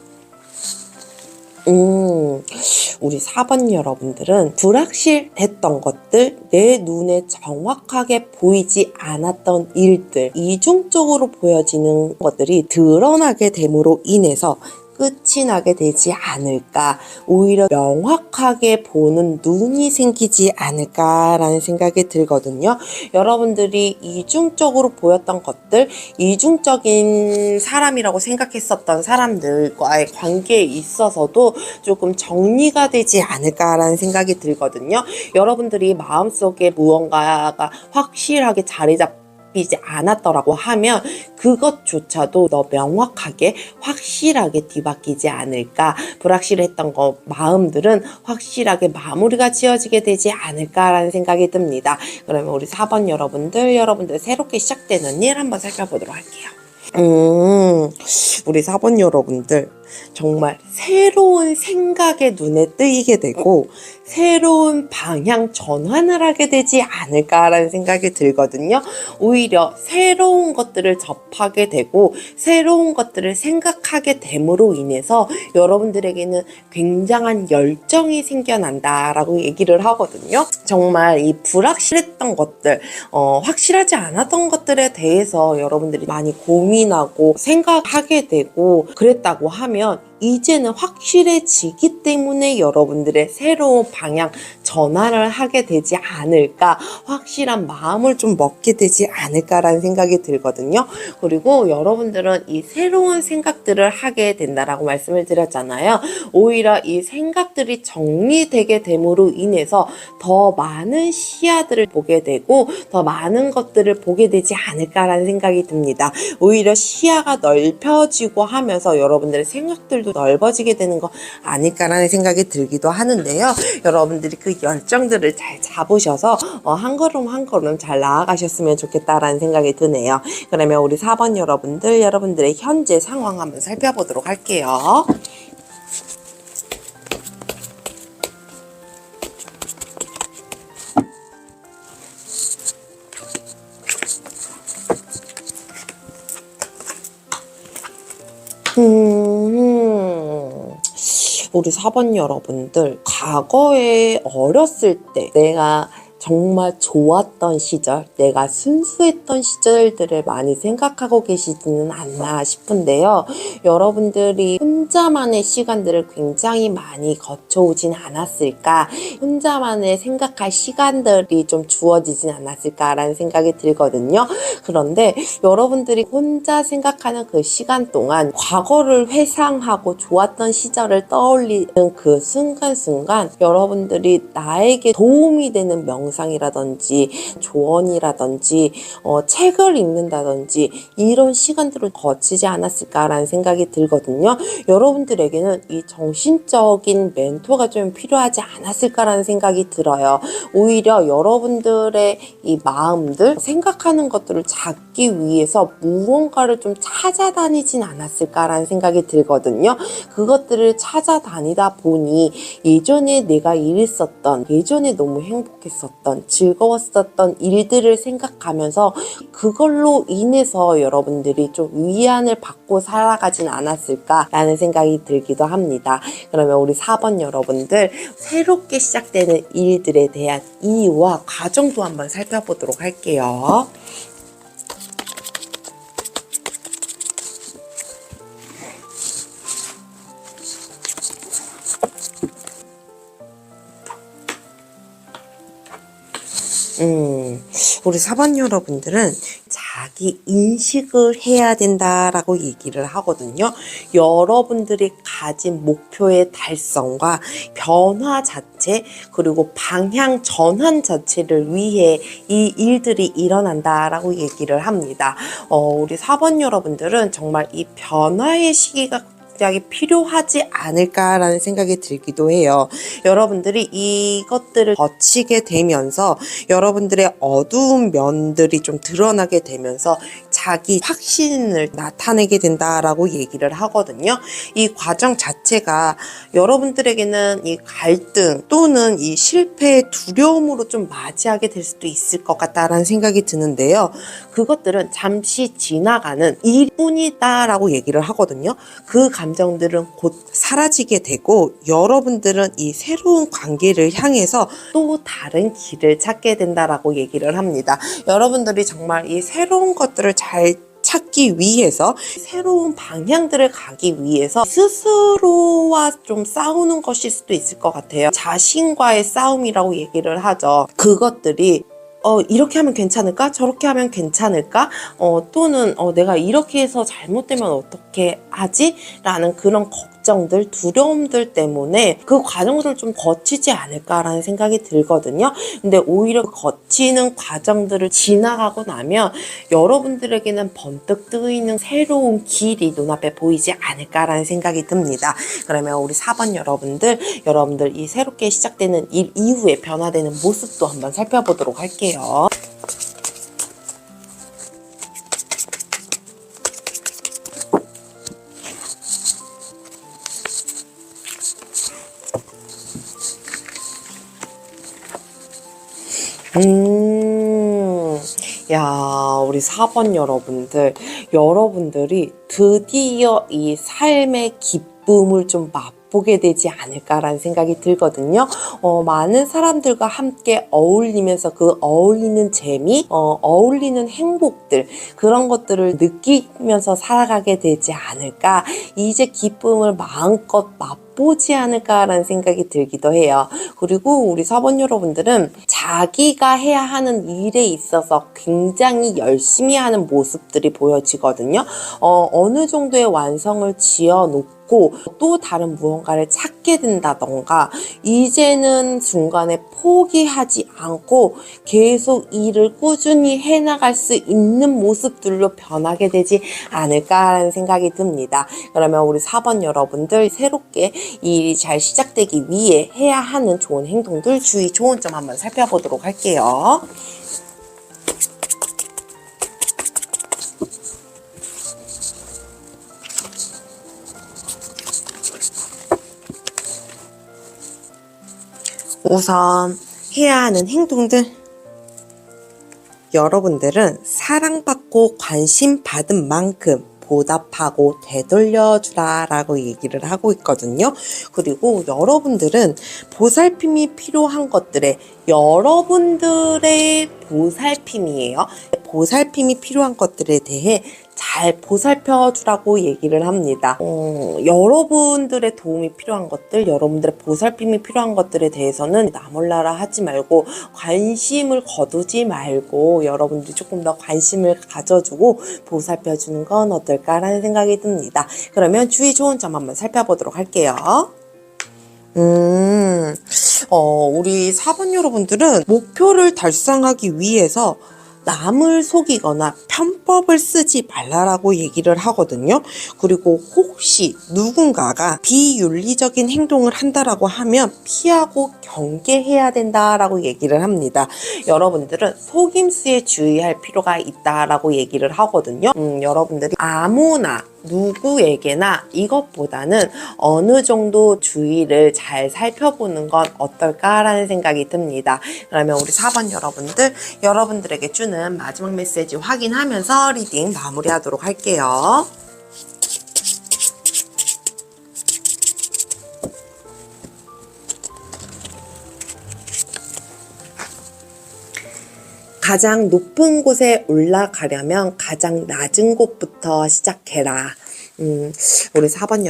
우리 4번 여러분들은 불확실했던 것들, 내 눈에 정확하게 보이지 않았던 일들, 이중적으로 보여지는 것들이 드러나게 됨으로 인해서 끝이 나게 되지 않을까, 오히려 명확하게 보는 눈이 생기지 않을까라는 생각이 들거든요. 여러분들이 이중적으로 보였던 것들, 이중적인 사람이라고 생각했었던 사람들과의 관계에 있어서도 조금 정리가 되지 않을까라는 생각이 들거든요. 여러분들이 마음속에 무언가가 확실하게 자리 잡고 이지 않았더라고 하면 그것조차도 더 명확하게 확실하게 뒤바뀌지 않을까, 불확실했던 거 마음들은 확실하게 마무리가 지어지게 되지 않을까라는 생각이 듭니다. 그러면 우리 4번 여러분들 새롭게 시작되는 일 한번 살펴보도록 할게요. 우리 4번 여러분들 정말 새로운 생각에 눈에 뜨이게 되고 새로운 방향 전환을 하게 되지 않을까라는 생각이 들거든요. 오히려 새로운 것들을 접하게 되고 새로운 것들을 생각하게 됨으로 인해서 여러분들에게는 굉장한 열정이 생겨난다라고 얘기를 하거든요. 정말 이 불확실했던 것들, 확실하지 않았던 것들에 대해서 여러분들이 많이 고민하고 생각하게 되고 그랬다고 하면 이제는 확실해지기 때문에 여러분들의 새로운 방향 전환을 하게 되지 않을까, 확실한 마음을 좀 먹게 되지 않을까라는 생각이 들거든요. 그리고 여러분들은 이 새로운 생각들을 하게 된다라고 말씀을 드렸잖아요. 오히려 이 생각들이 정리되게 됨으로 인해서 더 많은 시야들을 보게 되고 더 많은 것들을 보게 되지 않을까라는 생각이 듭니다. 오히려 시야가 넓혀지고 하면서 여러분들의 생각들도 넓어지게 되는 거 아닐까라는 생각이 들기도 하는데요. 여러분들이 그 열정들을 잘 잡으셔서 한 걸음 한 걸음 잘 나아가셨으면 좋겠다라는 생각이 드네요. 그러면 우리 4번 여러분들의 현재 상황 한번 살펴보도록 할게요. 우리 4번 여러분들, 과거에 어렸을 때 내가 정말 좋았던 시절, 내가 순수했던 시절들을 많이 생각하고 계시지는 않나 싶은데요. 여러분들이 혼자만의 시간들을 굉장히 많이 거쳐오진 않았을까? 혼자만의 생각할 시간들이 좀 주어지진 않았을까라는 생각이 들거든요. 그런데 여러분들이 혼자 생각하는 그 시간 동안 과거를 회상하고 좋았던 시절을 떠올리는 그 순간순간 여러분들이 나에게 도움이 되는 명상이라든지 조언이라든지 책을 읽는다든지 이런 시간들을 거치지 않았을까라는 생각이 들거든요. 여러분들에게는 이 정신적인 멘토가 좀 필요하지 않았을까라는 생각이 들어요. 오히려 여러분들의 이 마음들, 생각하는 것들을 잡기 위해서 무언가를 좀 찾아다니진 않았을까라는 생각이 들거든요. 그것들을 찾아다니다 보니 예전에 내가 일했었던, 예전에 너무 행복했었던, 즐거웠었던 일들을 생각하면서 그걸로 인해서 여러분들이 좀 위안을 받고 살아가진 않았을까라는 생각이 들기도 합니다. 그러면 우리 4번 여러분들, 새롭게 시작되는 일들에 대한 이유와 과정도 한번 살펴보도록 할게요. 우리 4번 여러분들은 자기 인식을 해야 된다라고 얘기를 하거든요. 여러분들이 가진 목표의 달성과 변화 자체, 그리고 방향 전환 자체를 위해 이 일들이 일어난다라고 얘기를 합니다. 우리 4번 여러분들은 정말 이 변화의 시기가 굉장히 필요하지 않을까라는 생각이 들기도 해요. 여러분들이 이것들을 거치게 되면서 여러분들의 어두운 면들이 좀 드러나게 되면서 자기 확신을 나타내게 된다라고 얘기를 하거든요. 이 과정 자체가 여러분들에게는 이 갈등 또는 이 실패의 두려움으로 좀 맞이하게 될 수도 있을 것 같다라는 생각이 드는데요. 그것들은 잠시 지나가는 일뿐이다라고 얘기를 하거든요. 그 감정들은 곧 사라지게 되고 여러분들은 이 새로운 관계를 향해서 또 다른 길을 찾게 된다라고 얘기를 합니다. 여러분들이 정말 이 새로운 것들을 잘 찾기 위해서, 새로운 방향들을 가기 위해서 스스로와 좀 싸우는 것일 수도 있을 것 같아요. 자신과의 싸움이라고 얘기를 하죠. 그것들이 이렇게 하면 괜찮을까? 저렇게 하면 괜찮을까? 또는 내가 이렇게 해서 잘못되면 어떻게 하지? 라는 그런 걱정들, 두려움들 때문에 그 과정들을 좀 거치지 않을까라는 생각이 들거든요. 근데 오히려 거치는 과정들을 지나가고 나면 여러분들에게는 번뜩 뜨이는 새로운 길이 눈앞에 보이지 않을까라는 생각이 듭니다. 그러면 우리 4번 여러분들 이 새롭게 시작되는 일 이후에 변화되는 모습도 한번 살펴보도록 할게요. 야, 우리 4번 여러분들이 드디어 이 삶의 기쁨을 좀 맛보게 되지 않을까라는 생각이 들거든요. 많은 사람들과 함께 어울리면서 그 어울리는 재미, 어울리는 행복들, 그런 것들을 느끼면서 살아가게 되지 않을까. 이제 기쁨을 마음껏 맛보지 않을까라는 생각이 들기도 해요. 그리고 우리 4번 여러분들은 자기가 해야 하는 일에 있어서 굉장히 열심히 하는 모습들이 보여지거든요. 어느 정도의 완성을 지어놓고 또 다른 무언가를 찾게 된다던가, 이제는 중간에 포기하지 않고 계속 일을 꾸준히 해나갈 수 있는 모습들로 변하게 되지 않을까라는 생각이 듭니다. 그러면 우리 4번 여러분들, 새롭게 일이 잘 시작되기 위해 해야 하는 좋은 행동들, 주의 좋은 점 한번 살펴보도록 할게요. 우선 해야 하는 행동들, 여러분들은 사랑받고 관심받은 만큼 보답하고 되돌려주라 라고 얘기를 하고 있거든요. 그리고 여러분들은 보살핌이 필요한 것들에 여러분들의 보살핌이에요. 보살핌이 필요한 것들에 대해 잘 보살펴 주라고 얘기를 합니다. 여러분들의 도움이 필요한 것들, 여러분들의 보살핌이 필요한 것들에 대해서는 나 몰라라 하지 말고 관심을 거두지 말고 여러분들이 조금 더 관심을 가져주고 보살펴 주는 건 어떨까라는 생각이 듭니다. 그러면 주의 좋은 점 한번 살펴보도록 할게요. 우리 4번 여러분들은 목표를 달성하기 위해서 남을 속이거나 편법을 쓰지 말라라고 얘기를 하거든요. 그리고 혹시 누군가가 비윤리적인 행동을 한다라고 하면 피하고 경계해야 된다라고 얘기를 합니다. 여러분들은 속임수에 주의할 필요가 있다라고 얘기를 하거든요. 여러분들이 아무나 누구에게나 이것보다는 어느 정도 주의를 잘 살펴보는 건 어떨까라는 생각이 듭니다. 그러면 우리 4번 여러분들에게 주는 마지막 메시지 확인하면서 리딩 마무리하도록 할게요. 가장 높은 곳에 올라가려면 가장 낮은 곳부터 시작해라. 우리 4번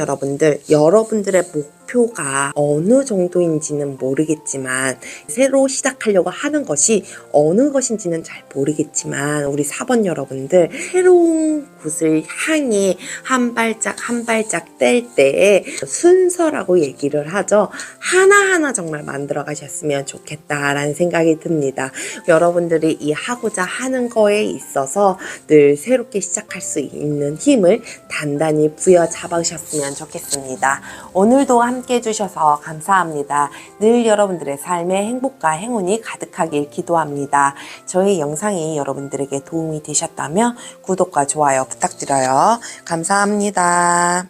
여러분들의 목표가 어느 정도인지는 모르겠지만 새로 시작하려고 하는 것이 어느 것인지는 잘 모르겠지만 우리 4번 여러분들 새로운 곳을 향해 한 발짝 한 발짝 뗄 때에 순서라고 얘기를 하죠. 하나하나 정말 만들어 가셨으면 좋겠다라는 생각이 듭니다. 여러분들이 이 하고자 하는 거에 있어서 늘 새롭게 시작할 수 있는 힘을 단단히 부여잡으셨으면 좋겠습니다. 오늘도 함께 해주셔서 감사합니다. 늘 여러분들의 삶에 행복과 행운이 가득하길 기도합니다. 저희 영상이 여러분들에게 도움이 되셨다면 구독과 좋아요 부탁드려요. 감사합니다.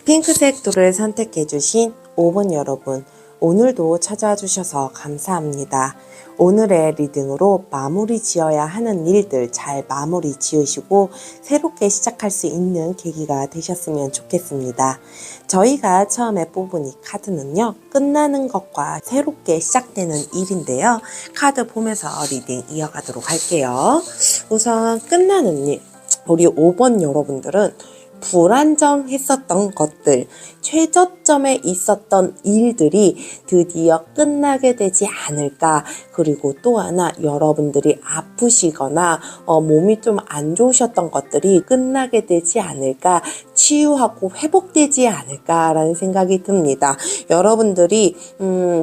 핑크색 돌을 선택해주신 5번 여러분, 오늘도 찾아와 주셔서 감사합니다. 오늘의 리딩으로 마무리 지어야 하는 일들 잘 마무리 지으시고 새롭게 시작할 수 있는 계기가 되셨으면 좋겠습니다. 저희가 처음에 뽑은 이 카드는요, 끝나는 것과 새롭게 시작되는 일인데요. 카드 보면서 리딩 이어가도록 할게요. 우선 끝나는 일, 우리 5번 여러분들은 불안정했었던 것들, 최저점에 있었던 일들이 드디어 끝나게 되지 않을까. 그리고 또 하나, 여러분들이 아프시거나 몸이 좀 안 좋으셨던 것들이 끝나게 되지 않을까, 치유하고 회복되지 않을까라는 생각이 듭니다. 여러분들이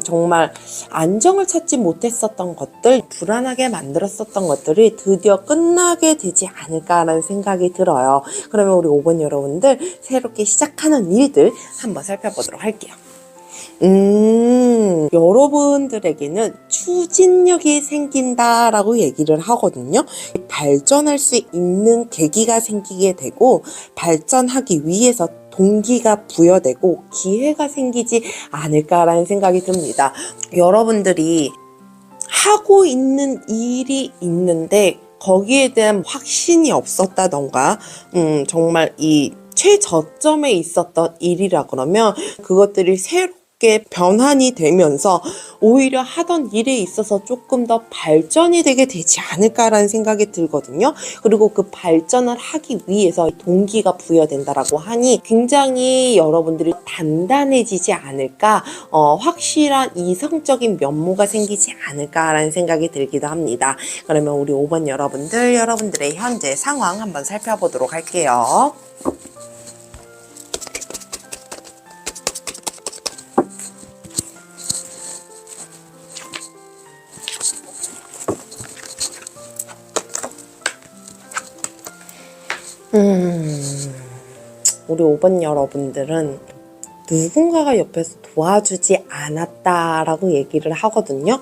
정말 안정을 찾지 못했었던 것들, 불안하게 만들었었던 것들이 드디어 끝나게 되지 않을까라는 생각이 들어요. 그러면 우리 5번 여러분들 새롭게 시작하는 일들 한번 살펴보도록 할게요. 여러분들에게는 추진력이 생긴다라고 얘기를 하거든요. 발전할 수 있는 계기가 생기게 되고 발전하기 위해서 동기가 부여되고 기회가 생기지 않을까라는 생각이 듭니다. 여러분들이 하고 있는 일이 있는데 거기에 대한 확신이 없었다던가 정말 이 최저점에 있었던 일이라 그러면 그것들이 새롭게 변환이 되면서 오히려 하던 일에 있어서 조금 더 발전이 되게 되지 않을까라는 생각이 들거든요. 그리고 그 발전을 하기 위해서 동기가 부여된다라고 하니 굉장히 여러분들이 단단해지지 않을까, 확실한 이성적인 면모가 생기지 않을까라는 생각이 들기도 합니다. 그러면 우리 5번 여러분들의 현재 상황 한번 살펴보도록 할게요. 우리 5번 여러분들은 누군가가 옆에서 도와주지 않았다라고 얘기를 하거든요.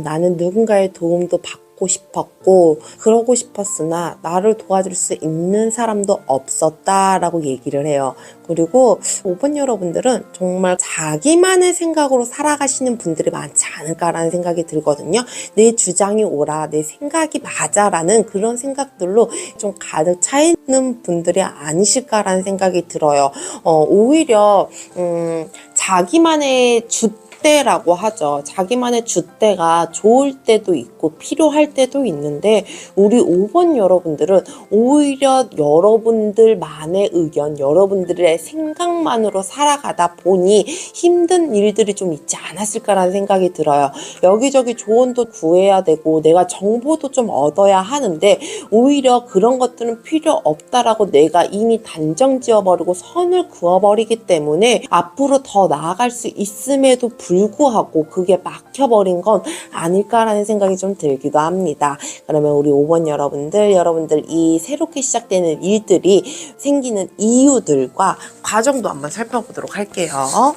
나는 누군가의 도움도 받고 갖고 싶었고 그러고 싶었으나 나를 도와줄 수 있는 사람도 없었다라고 얘기를 해요. 그리고 5번 여러분들은 정말 자기만의 생각으로 살아가시는 분들이 많지 않을까라는 생각이 들거든요. 내 주장이 옳아, 내 생각이 맞아라는 그런 생각들로 좀 가득 차 있는 분들이 아니실까라는 생각이 들어요. 오히려 자기만의 줏대라고 하죠. 자기만의 줏대가 좋을 때도 있고 필요할 때도 있는데 우리 5번 여러분들은 오히려 여러분들만의 의견, 여러분들의 생각만으로 살아가다 보니 힘든 일들이 좀 있지 않았을까라는 생각이 들어요. 여기저기 조언도 구해야 되고 내가 정보도 좀 얻어야 하는데 오히려 그런 것들은 필요 없다라고 내가 이미 단정 지어버리고 선을 그어버리기 때문에 앞으로 더 나아갈 수 있음에도 불구하고 그게 막혀버린 건 아닐까라는 생각이 좀 들기도 합니다. 그러면 우리 5번 여러분들 이 새롭게 시작되는 일들이 생기는 이유들과 과정도 한번 살펴보도록 할게요.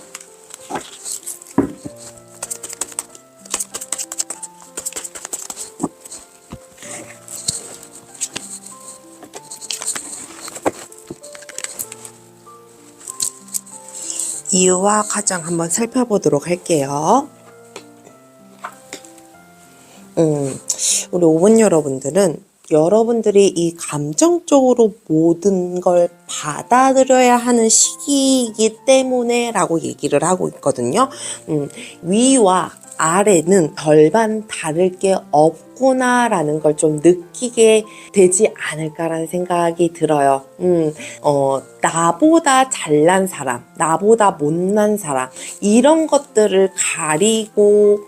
이유와 과정 한번 살펴보도록 할게요. 우리 5번 여러분들은 여러분들이 이 감정적으로 모든 걸 받아들여야 하는 시기이기 때문에 라고 얘기를 하고 있거든요. 위와 아래는 별반 다를 게 없구나 라는 걸 좀 느끼게 되지 않을까라는 생각이 들어요. 나보다 잘난 사람, 나보다 못난 사람 이런 것들을 가리고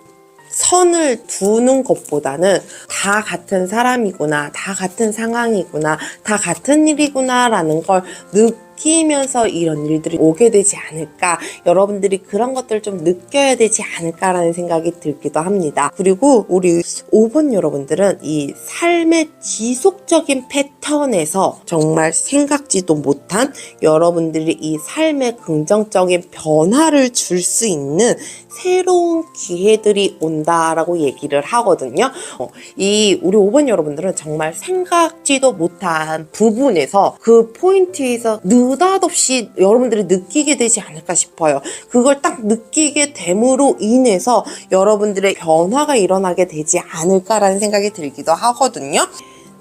선을 두는 것보다는 다 같은 사람이구나, 다 같은 상황이구나, 다 같은 일이구나 라는 걸 느끼면서 이런 일들이 오게 되지 않을까, 여러분들이 그런 것들을 좀 느껴야 되지 않을까라는 생각이 들기도 합니다. 그리고 우리 5번 여러분들은 이 삶의 지속적인 패턴에서 정말 생각지도 못한 여러분들이 이 삶의 긍정적인 변화를 줄 수 있는 새로운 기회들이 온다라고 얘기를 하거든요. 이 우리 5번 여러분들은 정말 생각지도 못한 부분에서 그 포인트에서 느닷없이 여러분들이 느끼게 되지 않을까 싶어요. 그걸 딱 느끼게 됨으로 인해서 여러분들의 변화가 일어나게 되지 않을까라는 생각이 들기도 하거든요.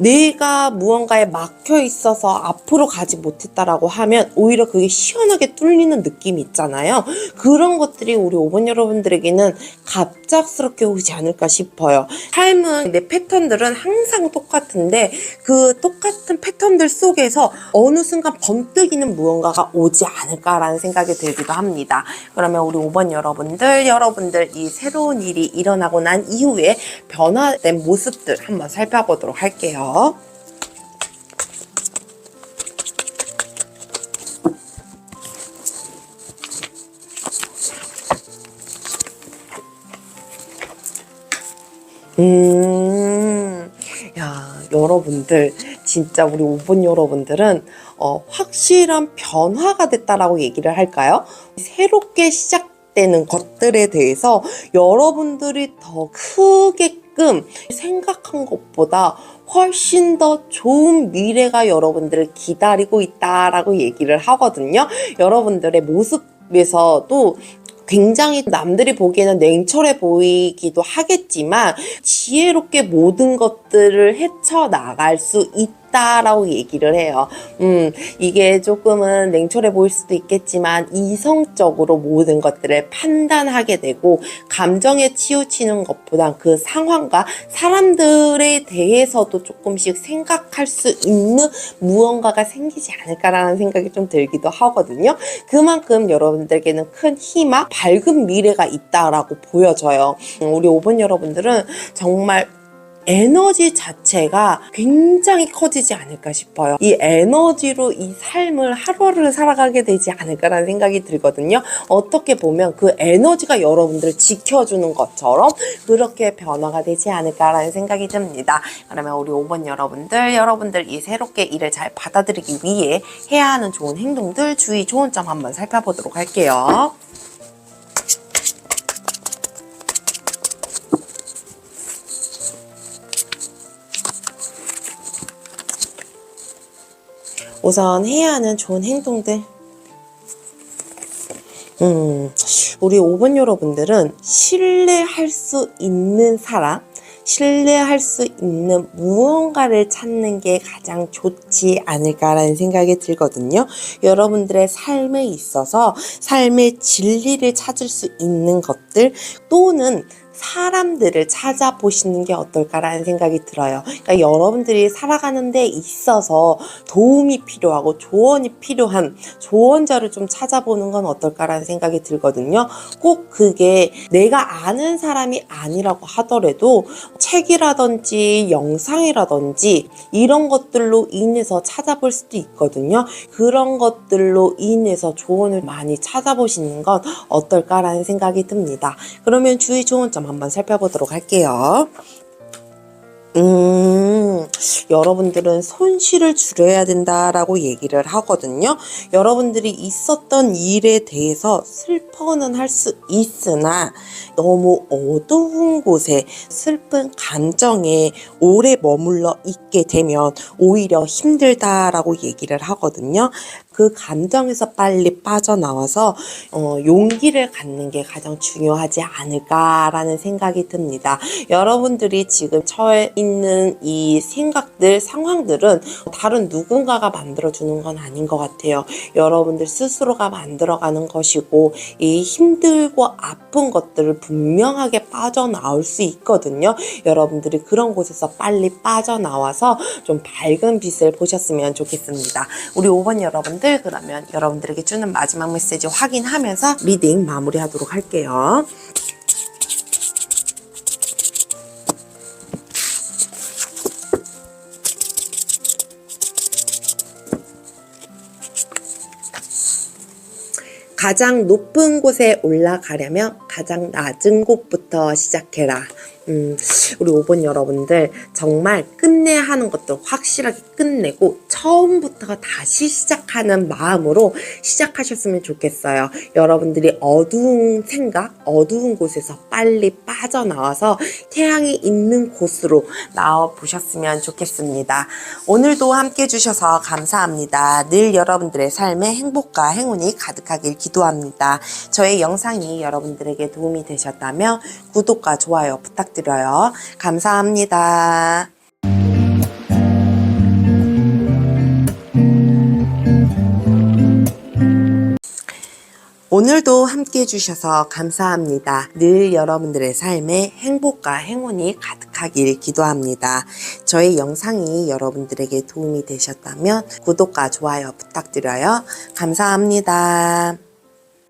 내가 무언가에 막혀 있어서 앞으로 가지 못했다라고 하면 오히려 그게 시원하게 뚫리는 느낌이 있잖아요. 그런 것들이 우리 5번 여러분들에게는 갑작스럽게 오지 않을까 싶어요. 삶은 내 패턴들은 항상 똑같은데 그 똑같은 패턴들 속에서 어느 순간 번뜩이는 무언가가 오지 않을까라는 생각이 들기도 합니다. 그러면 우리 5번 여러분들 이 새로운 일이 일어나고 난 이후에 변화된 모습들 한번 살펴보도록 할게요. 여러분들 진짜 우리 5번 여러분들은 확실한 변화가 됐다라고 얘기를 할까요? 새롭게 시작되는 것들에 대해서 여러분들이 더 크게끔 생각한 것보다 훨씬 더 좋은 미래가 여러분들을 기다리고 있다라고 얘기를 하거든요. 여러분들의 모습에서도 굉장히 남들이 보기에는 냉철해 보이기도 하겠지만 지혜롭게 모든 것들을 헤쳐나갈 수 있다라고 얘기를 해요. 이게 조금은 냉철해 보일 수도 있겠지만 이성적으로 모든 것들을 판단하게 되고 감정에 치우치는 것보단 그 상황과 사람들에 대해서도 조금씩 생각할 수 있는 무언가가 생기지 않을까라는 생각이 좀 들기도 하거든요. 그만큼 여러분들에게는 큰 희망, 밝은 미래가 있다라고 보여져요. 우리 5번 여러분들은 정말 에너지 자체가 굉장히 커지지 않을까 싶어요. 이 에너지로 이 삶을 하루하루를 살아가게 되지 않을까라는 생각이 들거든요. 어떻게 보면 그 에너지가 여러분들을 지켜주는 것처럼 그렇게 변화가 되지 않을까라는 생각이 듭니다. 그러면 우리 5번 여러분들 이 새롭게 일을 잘 받아들이기 위해 해야 하는 좋은 행동들, 주의 좋은 점 한번 살펴보도록 할게요. 우선 해야 하는 좋은 행동들. 우리 5번 여러분들은 신뢰할 수 있는 사람, 신뢰할 수 있는 무언가를 찾는 게 가장 좋지 않을까라는 생각이 들거든요. 여러분들의 삶에 있어서 삶의 진리를 찾을 수 있는 것들 또는 사람들을 찾아보시는 게 어떨까라는 생각이 들어요. 그러니까 여러분들이 살아가는 데 있어서 도움이 필요하고 조언이 필요한 조언자를 좀 찾아보는 건 어떨까라는 생각이 들거든요. 꼭 그게 내가 아는 사람이 아니라고 하더라도 책이라든지 영상이라든지 이런 것들로 인해서 찾아볼 수도 있거든요. 그런 것들로 인해서 조언을 많이 찾아보시는 건 어떨까라는 생각이 듭니다. 그러면 주의 조언점 한번 살펴보도록 할게요. 여러분들은 손실을 줄여야 된다라고 얘기를 하거든요. 여러분들이 있었던 일에 대해서 슬퍼는 할 수 있으나 너무 어두운 곳에 슬픈 감정에 오래 머물러 있게 되면 오히려 힘들다라고 얘기를 하거든요. 그 감정에서 빨리 빠져나와서 용기를 갖는 게 가장 중요하지 않을까라는 생각이 듭니다. 여러분들이 지금 처해 있는 이 생각들, 상황들은 다른 누군가가 만들어주는 건 아닌 것 같아요. 여러분들 스스로가 만들어가는 것이고 이 힘들고 아픈 것들을 분명하게 빠져나올 수 있거든요. 여러분들이 그런 곳에서 빨리 빠져나와서 좀 밝은 빛을 보셨으면 좋겠습니다. 우리 5번 여러분들, 그러면 여러분들에게 주는 마지막 메시지 확인하면서 리딩 마무리하도록 할게요. 가장 높은 곳에 올라가려면 가장 낮은 곳부터 시작해라. 우리 5번 여러분들 정말 끝내야 하는 것도 확실하게 끝내고 처음부터 다시 시작하는 마음으로 시작하셨으면 좋겠어요. 여러분들이 어두운 생각, 어두운 곳에서 빨리 빠져나와서 태양이 있는 곳으로 나와 보셨으면 좋겠습니다. 오늘도 함께 해주셔서 감사합니다. 늘 여러분들의 삶에 행복과 행운이 가득하길 기도합니다. 저의 영상이 여러분들에게 도움이 되셨다면 구독과 좋아요 부탁드립니다. 감사합니다. 오늘도 함께 해주셔서 감사합니다. 늘 여러분들의 삶에 행복과 행운이 가득하길 기도합니다. 저의 영상이 여러분들에게 도움이 되셨다면 구독과 좋아요 부탁드려요. 감사합니다.